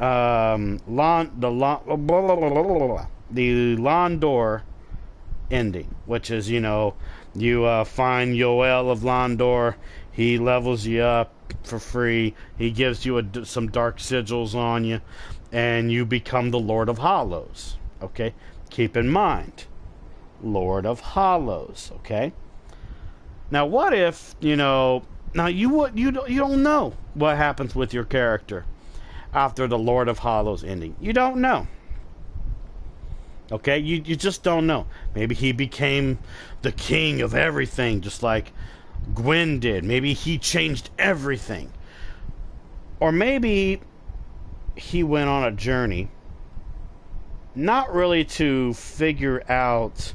Londo ending, which is, you know, you find Yoel of Londor, he levels you up for free, he gives you some dark sigils on you, and you become the Lord of Hollows. Okay, keep in mind, Lord of Hollows. Okay. Now, what if, you know, now you don't know what happens with your character after the Lord of Hollows ending. You don't know. Okay, you just don't know. Maybe he became the king of everything, just like Gwyn did. Maybe he changed everything. Or maybe he went on a journey, not really to figure out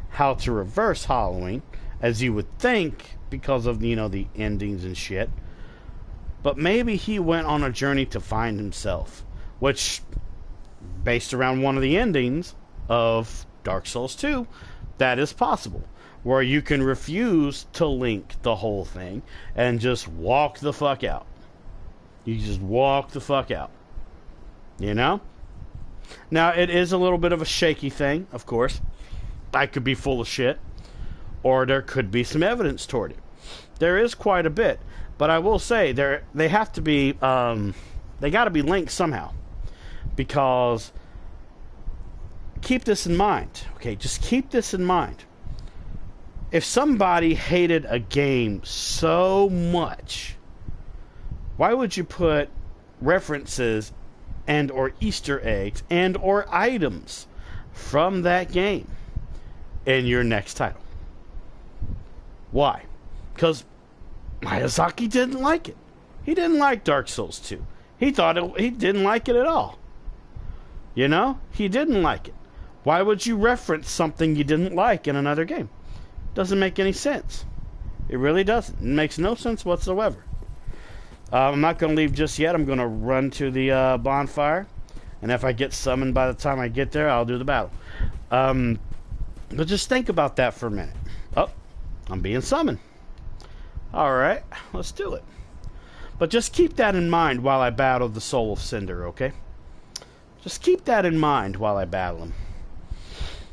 how to reverse hollowing, as you would think, because of, you know, the endings and shit. But maybe he went on a journey to find himself, which, based around one of the endings of Dark Souls 2, that is possible, where you can refuse to link the whole thing and just walk the fuck out. You just walk the fuck out. You know? Now, it is a little bit of a shaky thing, of course. I could be full of shit, or there could be some evidence toward it. There is quite a bit, but I will say they have to be they got to be linked somehow, because keep this in mind. Okay, just keep this in mind. If somebody hated a game so much, why would you put references and or Easter eggs and or items from that game in your next title? Why? Because Miyazaki didn't like it. He didn't like Dark Souls 2. He didn't like it at all. You know? He didn't like it. Why would you reference something you didn't like in another game? Doesn't make any sense. It really doesn't. It makes no sense whatsoever. I'm not going to leave just yet. I'm going to run to the bonfire. And if I get summoned by the time I get there, I'll do the battle. But just think about that for a minute. Oh, I'm being summoned. Alright, let's do it. But just keep that in mind while I battle the Soul of Cinder, okay? Just keep that in mind while I battle him.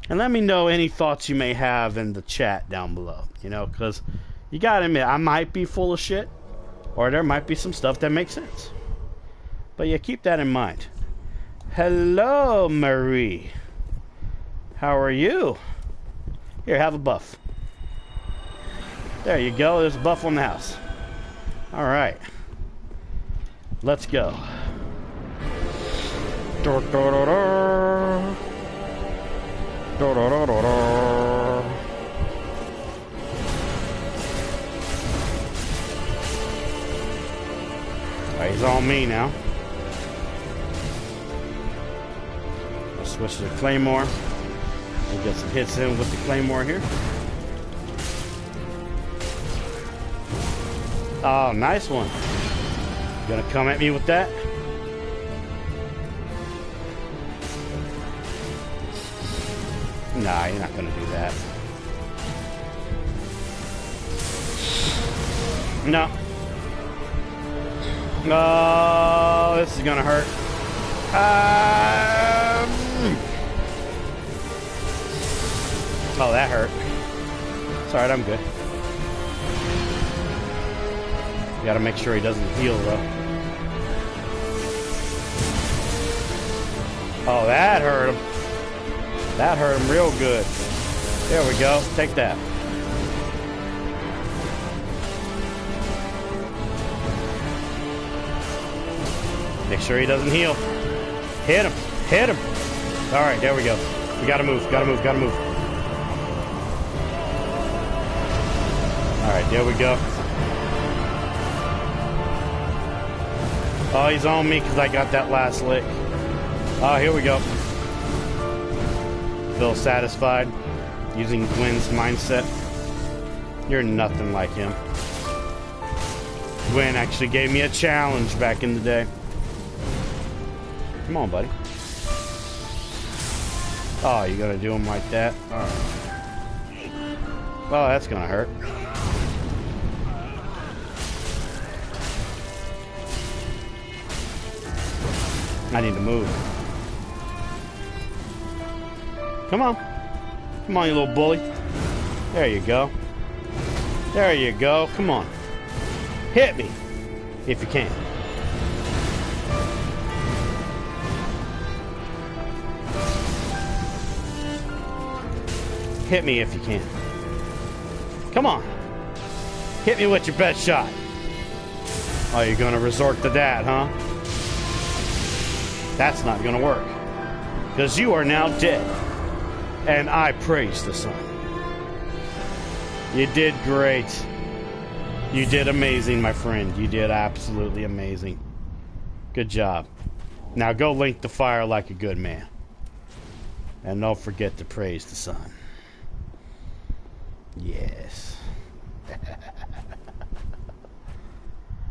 And let me know any thoughts you may have in the chat down below. You know, because you gotta admit, I might be full of shit, or there might be some stuff that makes sense. But yeah, keep that in mind. Hello, Marie. How are you? Here, have a buff. There you go. There's a buff on the house. All right. Let's go. Alright, he's on me now. I'll switch to the Claymore. We'll get some hits in with the Claymore here. Oh, nice one. You gonna come at me with that? Nah, you're not gonna do that. No. Oh, this is gonna hurt. Oh, that hurt. It's alright, I'm good. Gotta make sure he doesn't heal, though. Oh, that hurt him. That hurt him real good. There we go. Take that. Make sure he doesn't heal. Hit him. Hit him. All right, there we go. We gotta move. Gotta move. Gotta move. All right, there we go. Oh, he's on me because I got that last lick. Oh, here we go. Feel satisfied using Gwyn's mindset. You're nothing like him. Gwyn actually gave me a challenge back in the day. Come on, buddy. Oh, you gonna do him like that? Alright. Oh, that's gonna hurt. I need to move. Come on. Come on, you little bully. There you go. There you go. Come on. Hit me. If you can. Hit me if you can. Come on. Hit me with your best shot. Oh, you're gonna resort to that, huh? That's not gonna work. Because you are now dead. And I praise the sun. You did great. You did amazing, my friend. You did absolutely amazing. Good job. Now go link the fire like a good man. And don't forget to praise the sun. Yes.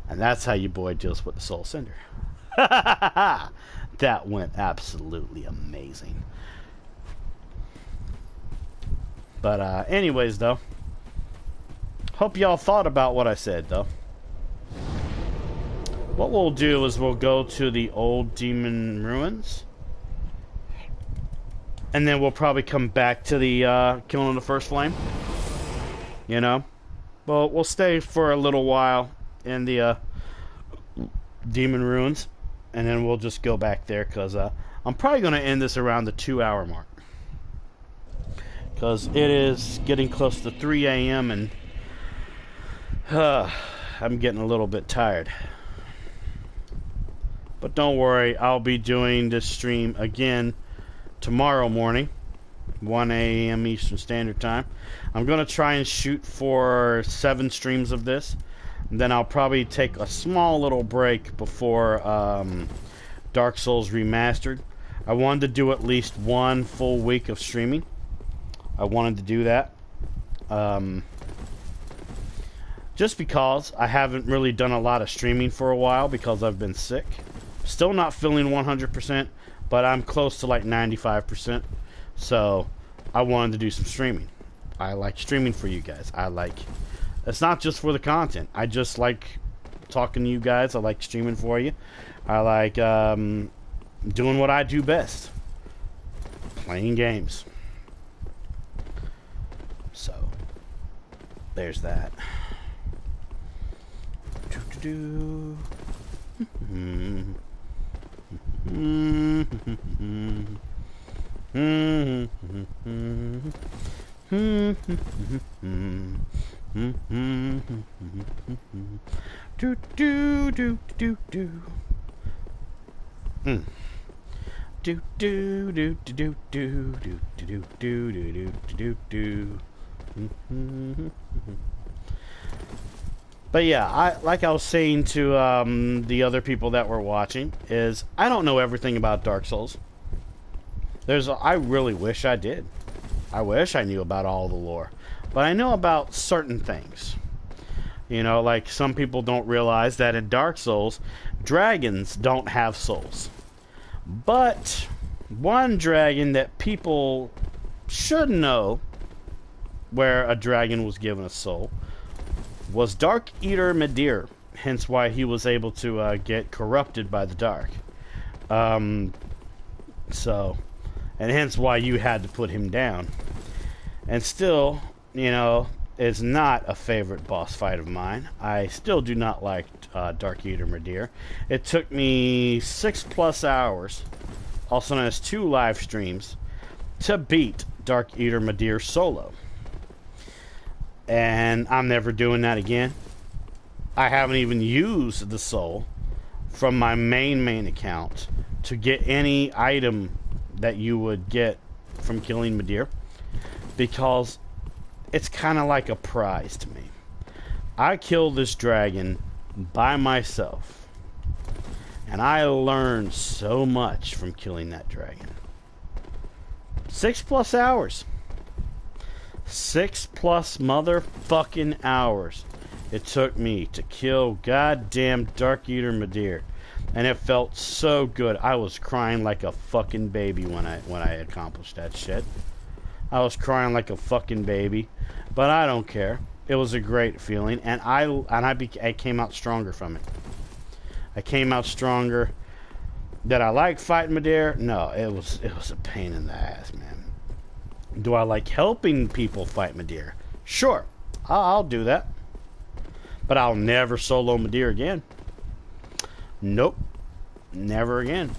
And that's how your boy deals with the Soul Cinder. That went absolutely amazing. But anyways, though, hope y'all thought about what I said, though. What we'll do is we'll go to the old demon ruins, and then we'll probably come back to the killing the first flame. You know, well, we'll stay for a little while in the demon ruins, and then we'll just go back there, because I'm probably going to end this around the 2-hour mark, because it is getting close to 3 a.m. and I'm getting a little bit tired. But don't worry, I'll be doing this stream again tomorrow morning, 1 a.m. Eastern Standard Time. I'm going to try and shoot for 7 streams of this. And then I'll probably take a small little break before Dark Souls Remastered. I wanted to do at least 1 full week of streaming. I wanted to do that. Just because I haven't really done a lot of streaming for a while because I've been sick. Still not feeling 100%, but I'm close to like 95%. So I wanted to do some streaming. I like streaming for you guys. It's not just for the content. I just like talking to you guys. I like streaming for you. I like doing what I do best. Playing games. So, there's that. Do do do do do. Do do do do do do do do do do do do. But yeah, like I was saying to the other people that were watching, is I don't know everything about Dark Souls. I really wish I did. I wish I knew about all the lore. But I know about certain things. You know, like some people don't realize that in Dark Souls, dragons don't have souls. But one dragon that people should know where a dragon was given a soul was Dark Eater Midir, hence why he was able to get corrupted by the dark. And hence why you had to put him down. And still, you know, it's not a favorite boss fight of mine. I still do not like Dark Eater Midir. It took me 6+ hours, also known as 2 live streams, to beat Dark Eater Midir solo. And I'm never doing that again. I haven't even used the soul from my main account to get any item that you would get from killing Midir, because it's kind of like a prize to me. I killed this dragon by myself, and I learned so much from killing that dragon. 6+ hours. 6+ motherfucking hours it took me to kill goddamn Dark Eater Midir, and it felt so good. I was crying like a fucking baby when I accomplished that shit. I was crying like a fucking baby, but I don't care. It was a great feeling, and I came out stronger from it. I came out stronger. Did I like fighting Midir? No, it was a pain in the ass, man. Do I like helping people fight Midir? Sure, I'll do that. But I'll never solo Midir again. Nope. Never again.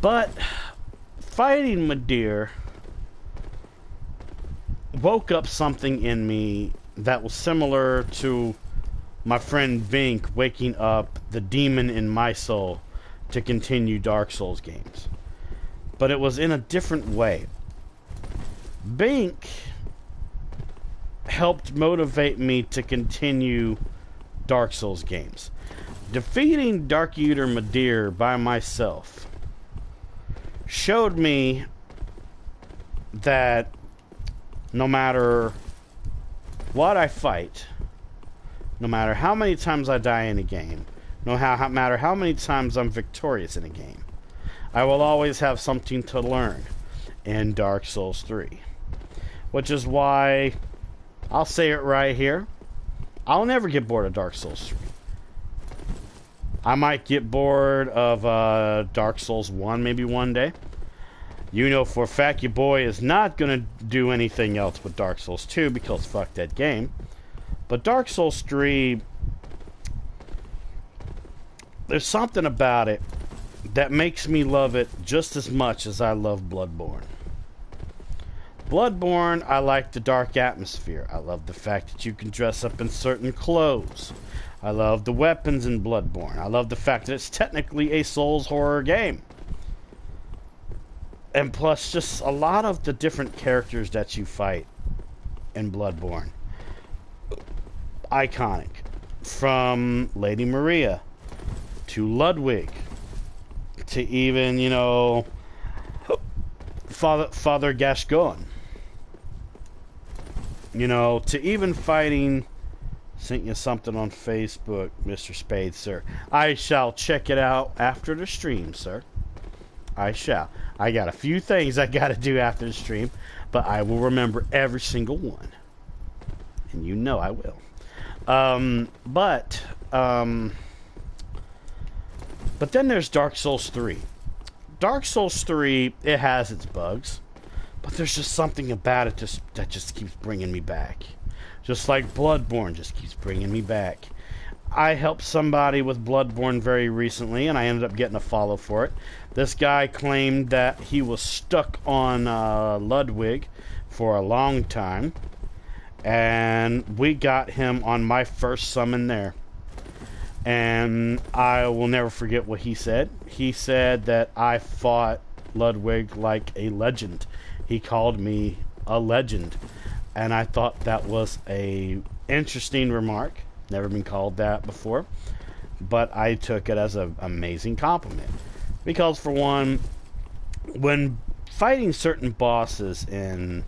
But fighting Midir woke up something in me that was similar to my friend Vink waking up the demon in my soul to continue Dark Souls games. But it was in a different way. Vink helped motivate me to continue Dark Souls games. Defeating Dark Eater Midir by myself showed me that no matter what I fight, no matter how many times I die in a game, no matter how many times I'm victorious in a game, I will always have something to learn in Dark Souls 3. Which is why, I'll say it right here, I'll never get bored of Dark Souls 3. I might get bored of Dark Souls 1 maybe one day. You know for a fact your boy is not going to do anything else with Dark Souls 2 because fuck that game. But Dark Souls 3, there's something about it that makes me love it just as much as I love Bloodborne. Bloodborne, I like the dark atmosphere. I love the fact that you can dress up in certain clothes. I love the weapons in Bloodborne. I love the fact that it's technically a Souls horror game. And plus, just a lot of the different characters that you fight in Bloodborne. Iconic. From Lady Maria to Ludwig to even, you know, Father Gascoigne. You know, to even fighting... Sent you something on Facebook, Mr. Spade, sir. I shall check it out after the stream, sir. I shall. I got a few things I got to do after the stream, but I will remember every single one. And you know I will. But then there's Dark Souls 3. Dark Souls 3, it has its bugs, but there's just something about it that just keeps bringing me back. Just like Bloodborne just keeps bringing me back. I helped somebody with Bloodborne very recently, and I ended up getting a follow for it. This guy claimed that he was stuck on Ludwig for a long time, and we got him on my first summon there. And I will never forget what he said. He said that I fought Ludwig like a legend. He called me a legend, and I thought that was a interesting remark. Never been called that before, but I took it as an amazing compliment. Because for one, when fighting certain bosses in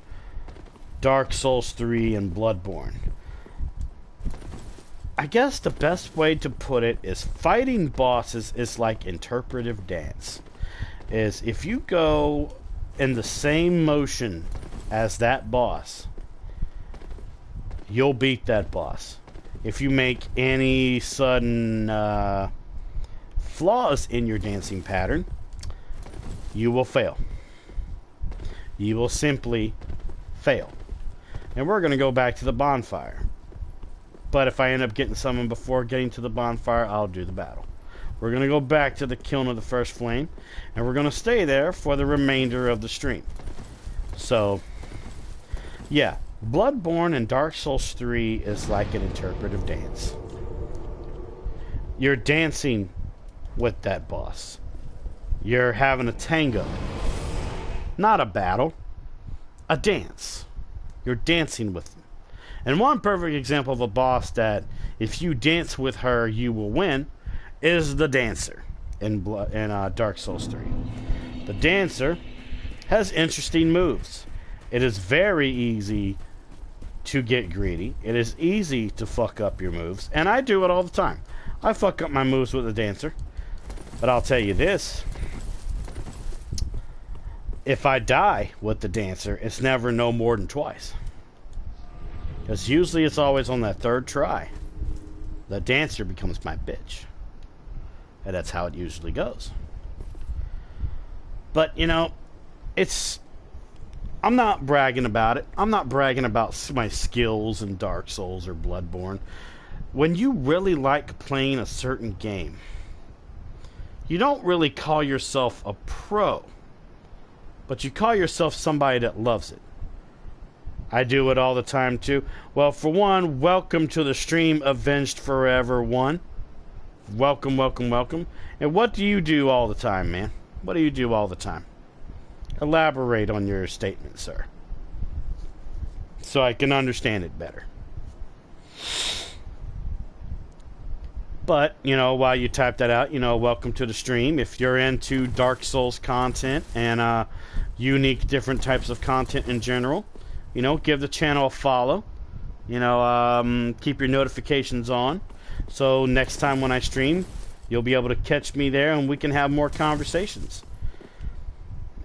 Dark Souls 3 and Bloodborne, I guess the best way to put it is fighting bosses is like interpretive dance. Is if you go in the same motion as that boss, you'll beat that boss. If you make any sudden flaws in your dancing pattern, you will fail. You will simply fail. And we're going to go back to the bonfire. But if I end up getting summoned before getting to the bonfire, I'll do the battle. We're going to go back to the kiln of the first flame, and we're going to stay there for the remainder of the stream. So, yeah, Bloodborne and Dark Souls 3 is like an interpretive dance. You're dancing with that boss. You're having a tango. Not a battle. A dance. You're dancing with them. And one perfect example of a boss that, if you dance with her, you will win, is the Dancer in Dark Souls 3. The Dancer has interesting moves. It is very easy to get greedy. It is easy to fuck up your moves, and I do it all the time. I fuck up my moves with the Dancer. But I'll tell you this. If I die with the Dancer, it's never no more than twice. Because usually it's always on that third try. The Dancer becomes my bitch. And that's how it usually goes. But, you know, I'm not bragging about it. I'm not bragging about my skills in Dark Souls or Bloodborne. When you really like playing a certain game, you don't really call yourself a pro, but you call yourself somebody that loves it. I do it all the time too. Well, for one, welcome to the stream, Avenged Forever 1. Welcome, welcome, welcome. And what do you do all the time, man? What do you do all the time? Elaborate on your statement, sir, so I can understand it better. But, you know, while you type that out, you know, welcome to the stream. If you're into Dark Souls content and unique different types of content in general, you know, give the channel a follow. You know, keep your notifications on. So next time when I stream, you'll be able to catch me there and we can have more conversations.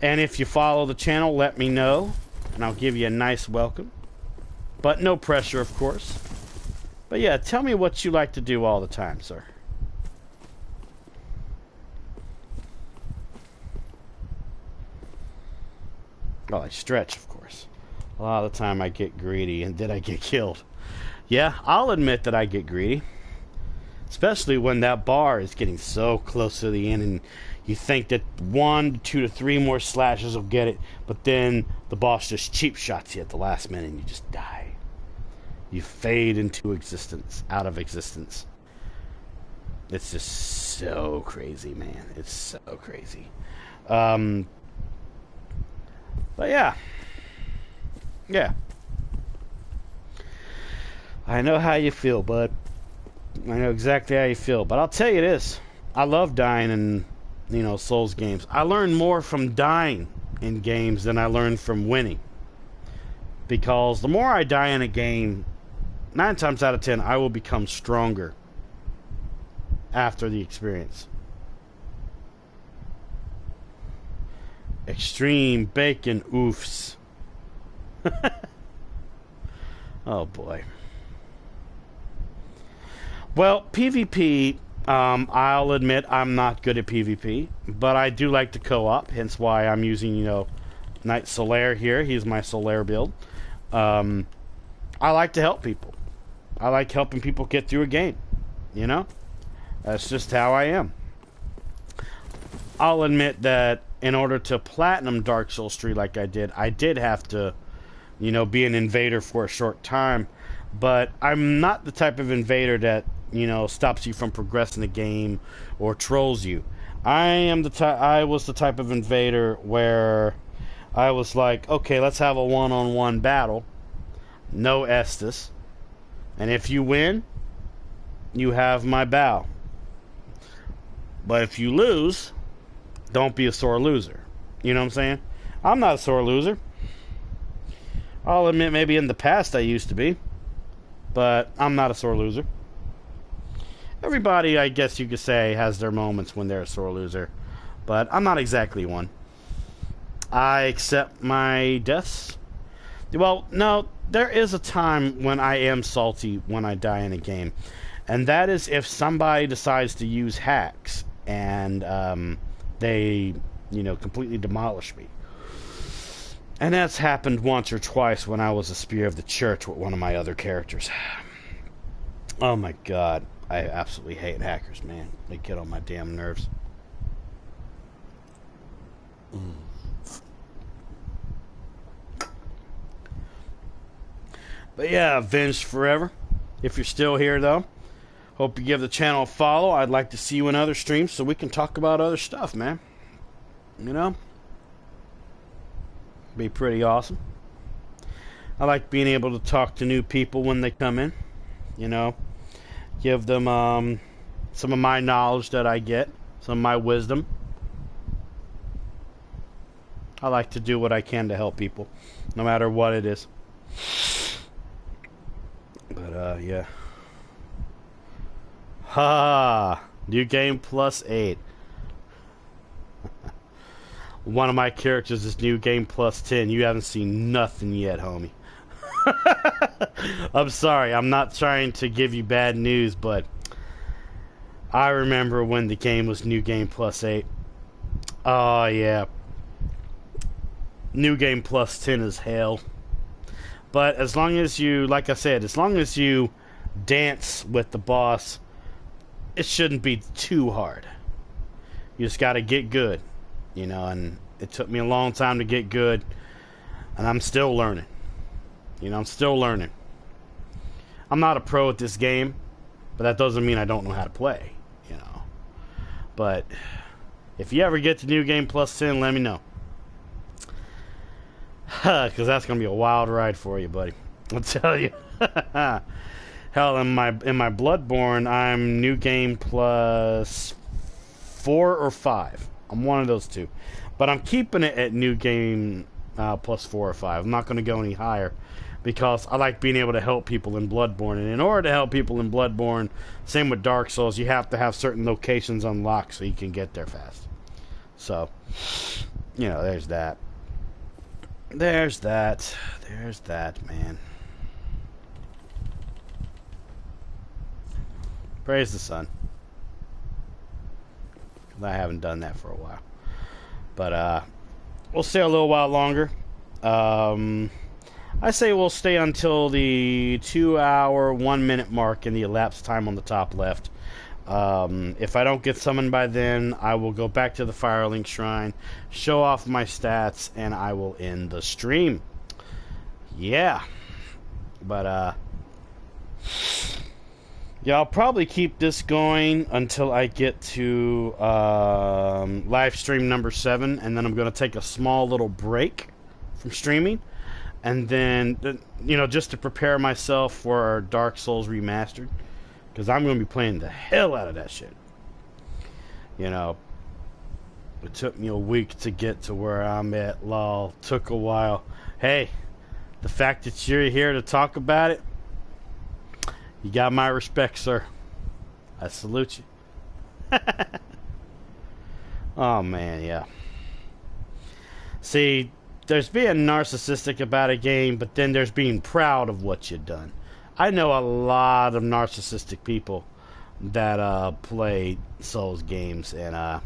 And if you follow the channel, let me know, and I'll give you a nice welcome. But no pressure, of course. But yeah, tell me what you like to do all the time, sir. Well, I stretch, of course. A lot of the time I get greedy, and then I get killed. Yeah, I'll admit that I get greedy. Especially when that bar is getting so close to the end, and you think that 1 to 2 to 3 more slashes will get it, but then the boss just cheap shots you at the last minute, and you just die. You fade into existence, out of existence. It's just so crazy, man. It's so crazy. But yeah. Yeah. I know how you feel, bud. I know exactly how you feel. But I'll tell you this. I love dying in, you know, Souls games. I learn more from dying in games than I learn from winning. Because the more I die in a game, 9 times out of 10, I will become stronger after the experience. Extreme bacon oofs. Oh boy. Well, PvP, I'll admit I'm not good at PvP, but I do like to co-op, hence why I'm using, you know, Knight Solaire here. He's my Solaire build. I like to help people. I like helping people get through a game, you know? That's just how I am. I'll admit that in order to platinum Dark Souls 3 like I did have to be an invader for a short time. But I'm not the type of invader that, stops you from progressing the game or trolls you. I was the type of invader where I was like, okay, let's have a one-on-one battle. No Estus. And if you win, you have my bow. But if you lose, don't be a sore loser. You know what I'm saying? I'm not a sore loser. I'll admit maybe in the past I used to be. But I'm not a sore loser. Everybody, I guess you could say, has their moments when they're a sore loser. But I'm not exactly one. I accept my deaths. Well, no, there is a time when I am salty when I die in a game. And that is if somebody decides to use hacks and they, completely demolish me. And that's happened once or twice when I was a Spear of the Church with one of my other characters. Oh my god. I absolutely hate hackers, man. They get on my damn nerves. But yeah, Avenged Forever. If you're still here, though, hope you give the channel a follow. I'd like to see you in other streams so we can talk about other stuff, man. Be pretty awesome. I like being able to talk to new people when they come in. Give them some of my knowledge that I get, some of my wisdom. I like to do what I can to help people, no matter what it is. But, yeah. Ha! New game +8. One of my characters is new game +10. You haven't seen nothing yet, homie. I'm sorry, I'm not trying to give you bad news, but I remember when the game was new game +8. Oh, yeah. New game +10 is hell. But as long as you, like I said, as long as you dance with the boss, it shouldn't be too hard. You just gotta get good, and it took me a long time to get good, and I'm still learning. I'm still learning. I'm not a pro at this game, but that doesn't mean I don't know how to play, But if you ever get to new game +10, let me know. Because that's going to be a wild ride for you, buddy. I'll tell you. Hell, in my Bloodborne, I'm new game +4 or 5. I'm one of those two. But I'm keeping it at new game +4 or 5. I'm not going to go any higher. Because I like being able to help people in Bloodborne. And in order to help people in Bloodborne, same with Dark Souls, you have to have certain locations unlocked so you can get there fast. So, there's that. There's that, man. Praise the sun. I haven't done that for a while. But, we'll stay a little while longer. I say we'll stay until the 2-hour, 1-minute mark in the elapsed time on the top left. If I don't get summoned by then, I will go back to the Firelink Shrine, show off my stats, and I will end the stream. Yeah. But, yeah, I'll probably keep this going until I get to live stream number 7, and then I'm going to take a small little break from streaming. And then, just to prepare myself for Dark Souls Remastered. Because I'm going to be playing the hell out of that shit. It took me a week to get to where I'm at, lol. Took a while. Hey, the fact that you're here to talk about it, you got my respect, sir. I salute you. Oh, man, yeah. See, there's being narcissistic about a game, but then there's being proud of what you've done. I know a lot of narcissistic people that play Souls games, and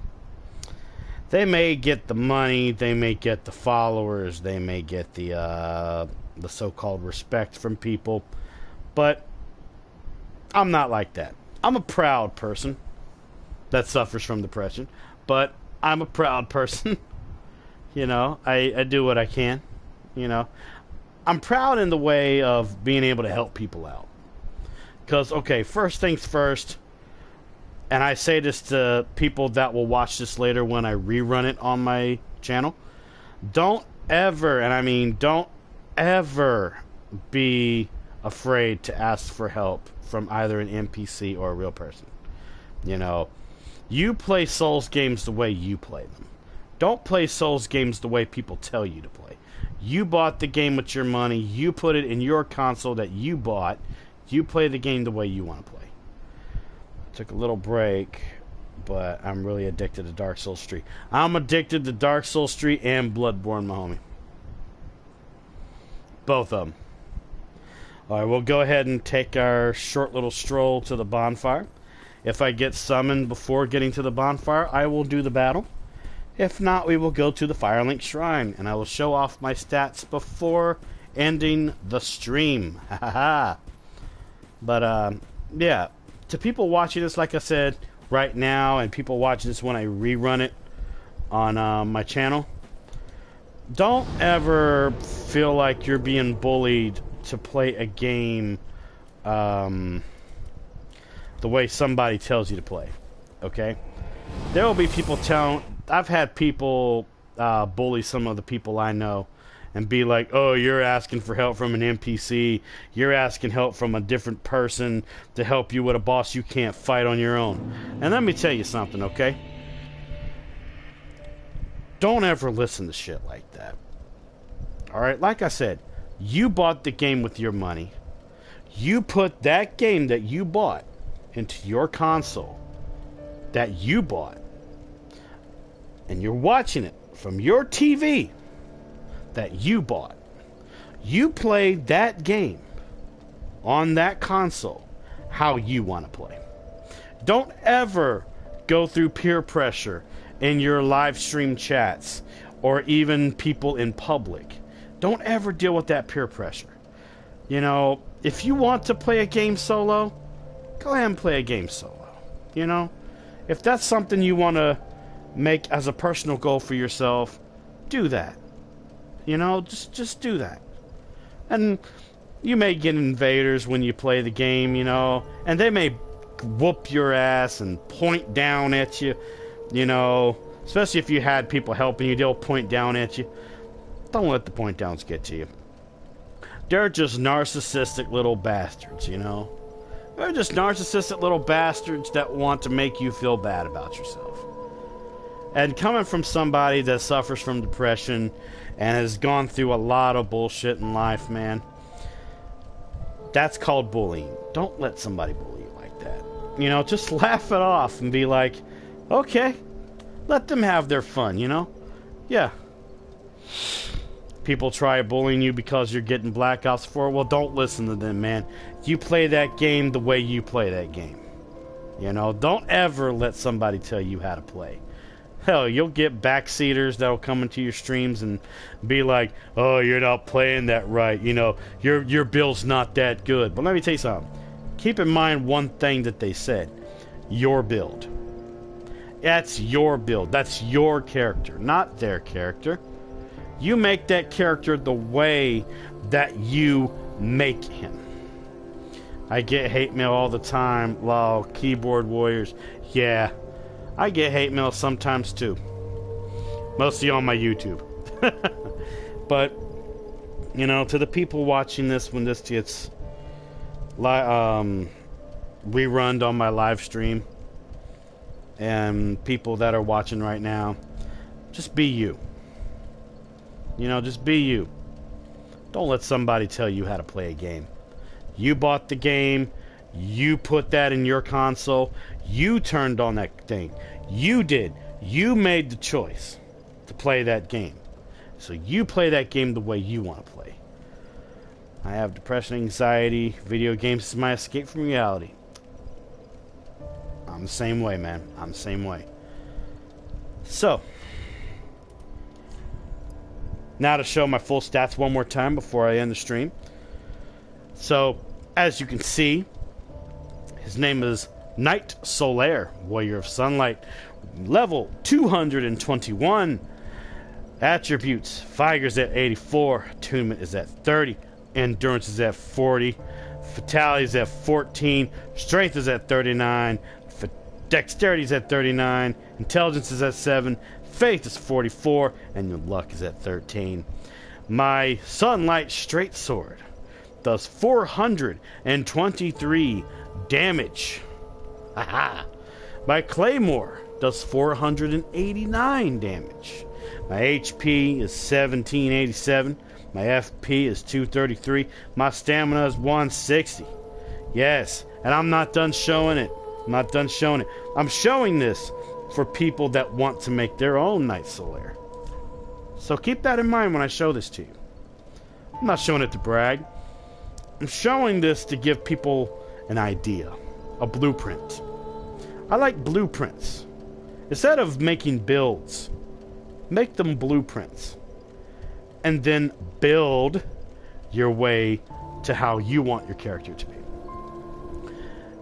they may get the money, they may get the followers, they may get the so-called respect from people, but I'm not like that. I'm a proud person that suffers from depression, but I'm a proud person. I do what I can, I'm proud in the way of being able to help people out. Because, okay, first things first, and I say this to people that will watch this later when I rerun it on my channel, don't ever, and I mean don't ever be afraid to ask for help from either an NPC or a real person. You know, you play Souls games the way you play them. Don't play Souls games the way people tell you to play. You bought the game with your money. You put it in your console that you bought. You play the game the way you want to play. Took a little break, but I'm really addicted to Dark Souls 3. I'm addicted to Dark Souls 3 and Bloodborne, my homie. Both of them. Alright, we'll go ahead and take our short little stroll to the bonfire. If I get summoned before getting to the bonfire, I will do the battle. If not, we will go to the Firelink Shrine, and I will show off my stats before ending the stream. Haha. But, yeah. To people watching this, like I said, right now, and people watching this when I rerun it on my channel, don't ever feel like you're being bullied to play a game the way somebody tells you to play. Okay? There will be people I've had people bully some of the people I know and be like, oh, you're asking for help from an NPC. You're asking help from a different person to help you with a boss you can't fight on your own. And let me tell you something, okay? Don't ever listen to shit like that. Alright, like I said, you bought the game with your money. You put that game that you bought into your console that you bought. And you're watching it from your TV that you bought. You played that game on that console how you want to play. Don't ever go through peer pressure in your live stream chats or even people in public. Don't ever deal with that peer pressure. You know, if you want to play a game solo, go ahead and play a game solo. You know, if that's something you want to make as a personal goal for yourself, do that. You know, just do that. And you may get invaders when you play the game, you know, and they may whoop your ass and point down at you, you know, especially if you had people helping you, they'll point down at you. Don't let the point downs get to you. They're just narcissistic little bastards, you know. They're just narcissistic little bastards that want to make you feel bad about yourself. And coming from somebody that suffers from depression and has gone through a lot of bullshit in life, man, that's called bullying. Don't let somebody bully you like that. You know, just laugh it off and be like, okay, let them have their fun, you know? Yeah. People try bullying you because you're getting Black Ops 4. Well, don't listen to them, man. You play that game the way you play that game. You know, don't ever let somebody tell you how to play. Hell, you'll get backseaters that'll come into your streams and be like, oh, you're not playing that right. You know, your build's not that good. But let me tell you something. Keep in mind one thing that they said. Your build. That's your build. That's your character, not their character. You make that character the way that you make him. I get hate mail all the time. Lol, keyboard warriors. Yeah. I get hate mail sometimes too. Mostly on my YouTube. But, you know, to the people watching this when this gets rerun on my live stream, and people that are watching right now, just be you. You know, just be you. Don't let somebody tell you how to play a game. You bought the game. You put that in your console. You turned on that thing. You did. You made the choice to play that game. So you play that game the way you want to play. I have depression, anxiety. Video games is my escape from reality. I'm the same way, man. I'm the same way. So, now to show my full stats one more time before I end the stream. So, as you can see, his name is Knight Solaire, Warrior of Sunlight, level 221. Attributes. Vigor's at 84. Attunement is at 30. Endurance is at 40. Fatality is at 14. Strength is at 39. Dexterity is at 39. Intelligence is at 7. Faith is 44. And your luck is at 13. My Sunlight Straight Sword does 423 damage. Haha. My Claymore does 489 damage. My HP is 1787. My FP is 233. My stamina is 160. Yes, and I'm not done showing it. I'm not done showing it. I'm showing this for people that want to make their own Knight Solaire. So keep that in mind when I show this to you. I'm not showing it to brag. I'm showing this to give people an idea, a blueprint. I like blueprints. Instead of making builds, make them blueprints. And then build your way to how you want your character to be.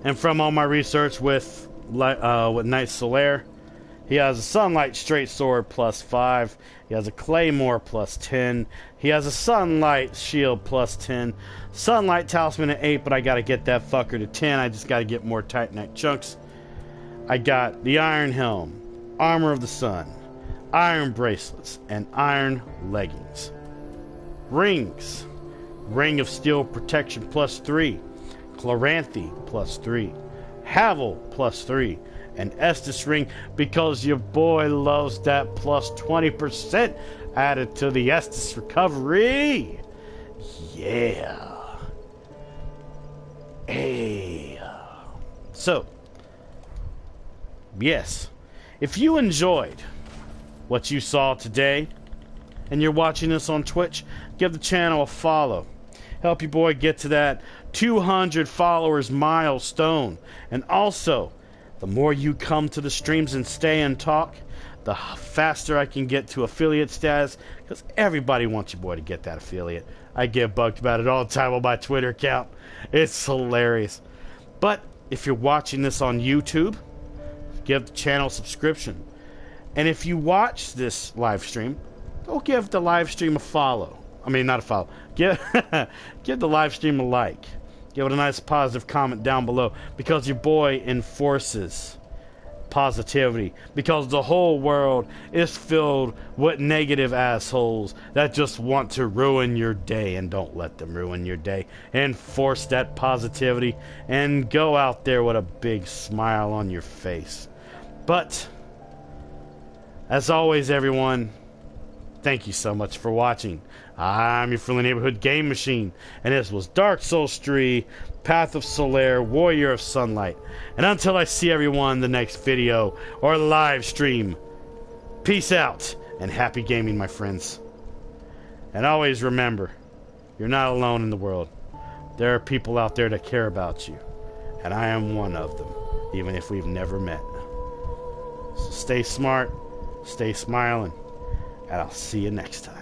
And from all my research with Knight Solaire, he has a Sunlight Straight Sword plus 5. He has a Claymore plus 10. He has a Sunlight Shield plus 10. Sunlight Talisman at 8, but I gotta get that fucker to 10. I just gotta get more Titanite chunks. I got the Iron Helm, Armor of the Sun, Iron Bracelets, and Iron Leggings. Rings. Ring of Steel Protection plus 3. Chloranthe plus 3. Havel plus 3. And Estus Ring, because your boy loves that plus 20% added to the Estus recovery. Yeah. Hey. So, yes, if you enjoyed what you saw today and you're watching this on Twitch, give the channel a follow. Help your boy get to that 200 followers milestone. And also, the more you come to the streams and stay and talk, the faster I can get to affiliate status, because everybody wants your boy to get that affiliate. I get bugged about it all the time on my Twitter account. It's hilarious. But if you're watching this on YouTube, give the channel a subscription. And if you watch this live stream, go give the live stream a follow. I mean, not a follow. Give the live stream a like. Give it a nice positive comment down below, because your boy enforces positivity, because the whole world is filled with negative assholes that just want to ruin your day, and don't let them ruin your day. Enforce that positivity and go out there with a big smile on your face. But as always, everyone, thank you so much for watching. I'm your friendly neighborhood game machine, and this was Dark Souls 3, Path of Solaire, Warrior of Sunlight. And until I see everyone in the next video or live stream, peace out and happy gaming, my friends. And always remember, you're not alone in the world. There are people out there that care about you, and I am one of them, even if we've never met. So stay smart, stay smiling, and I'll see you next time.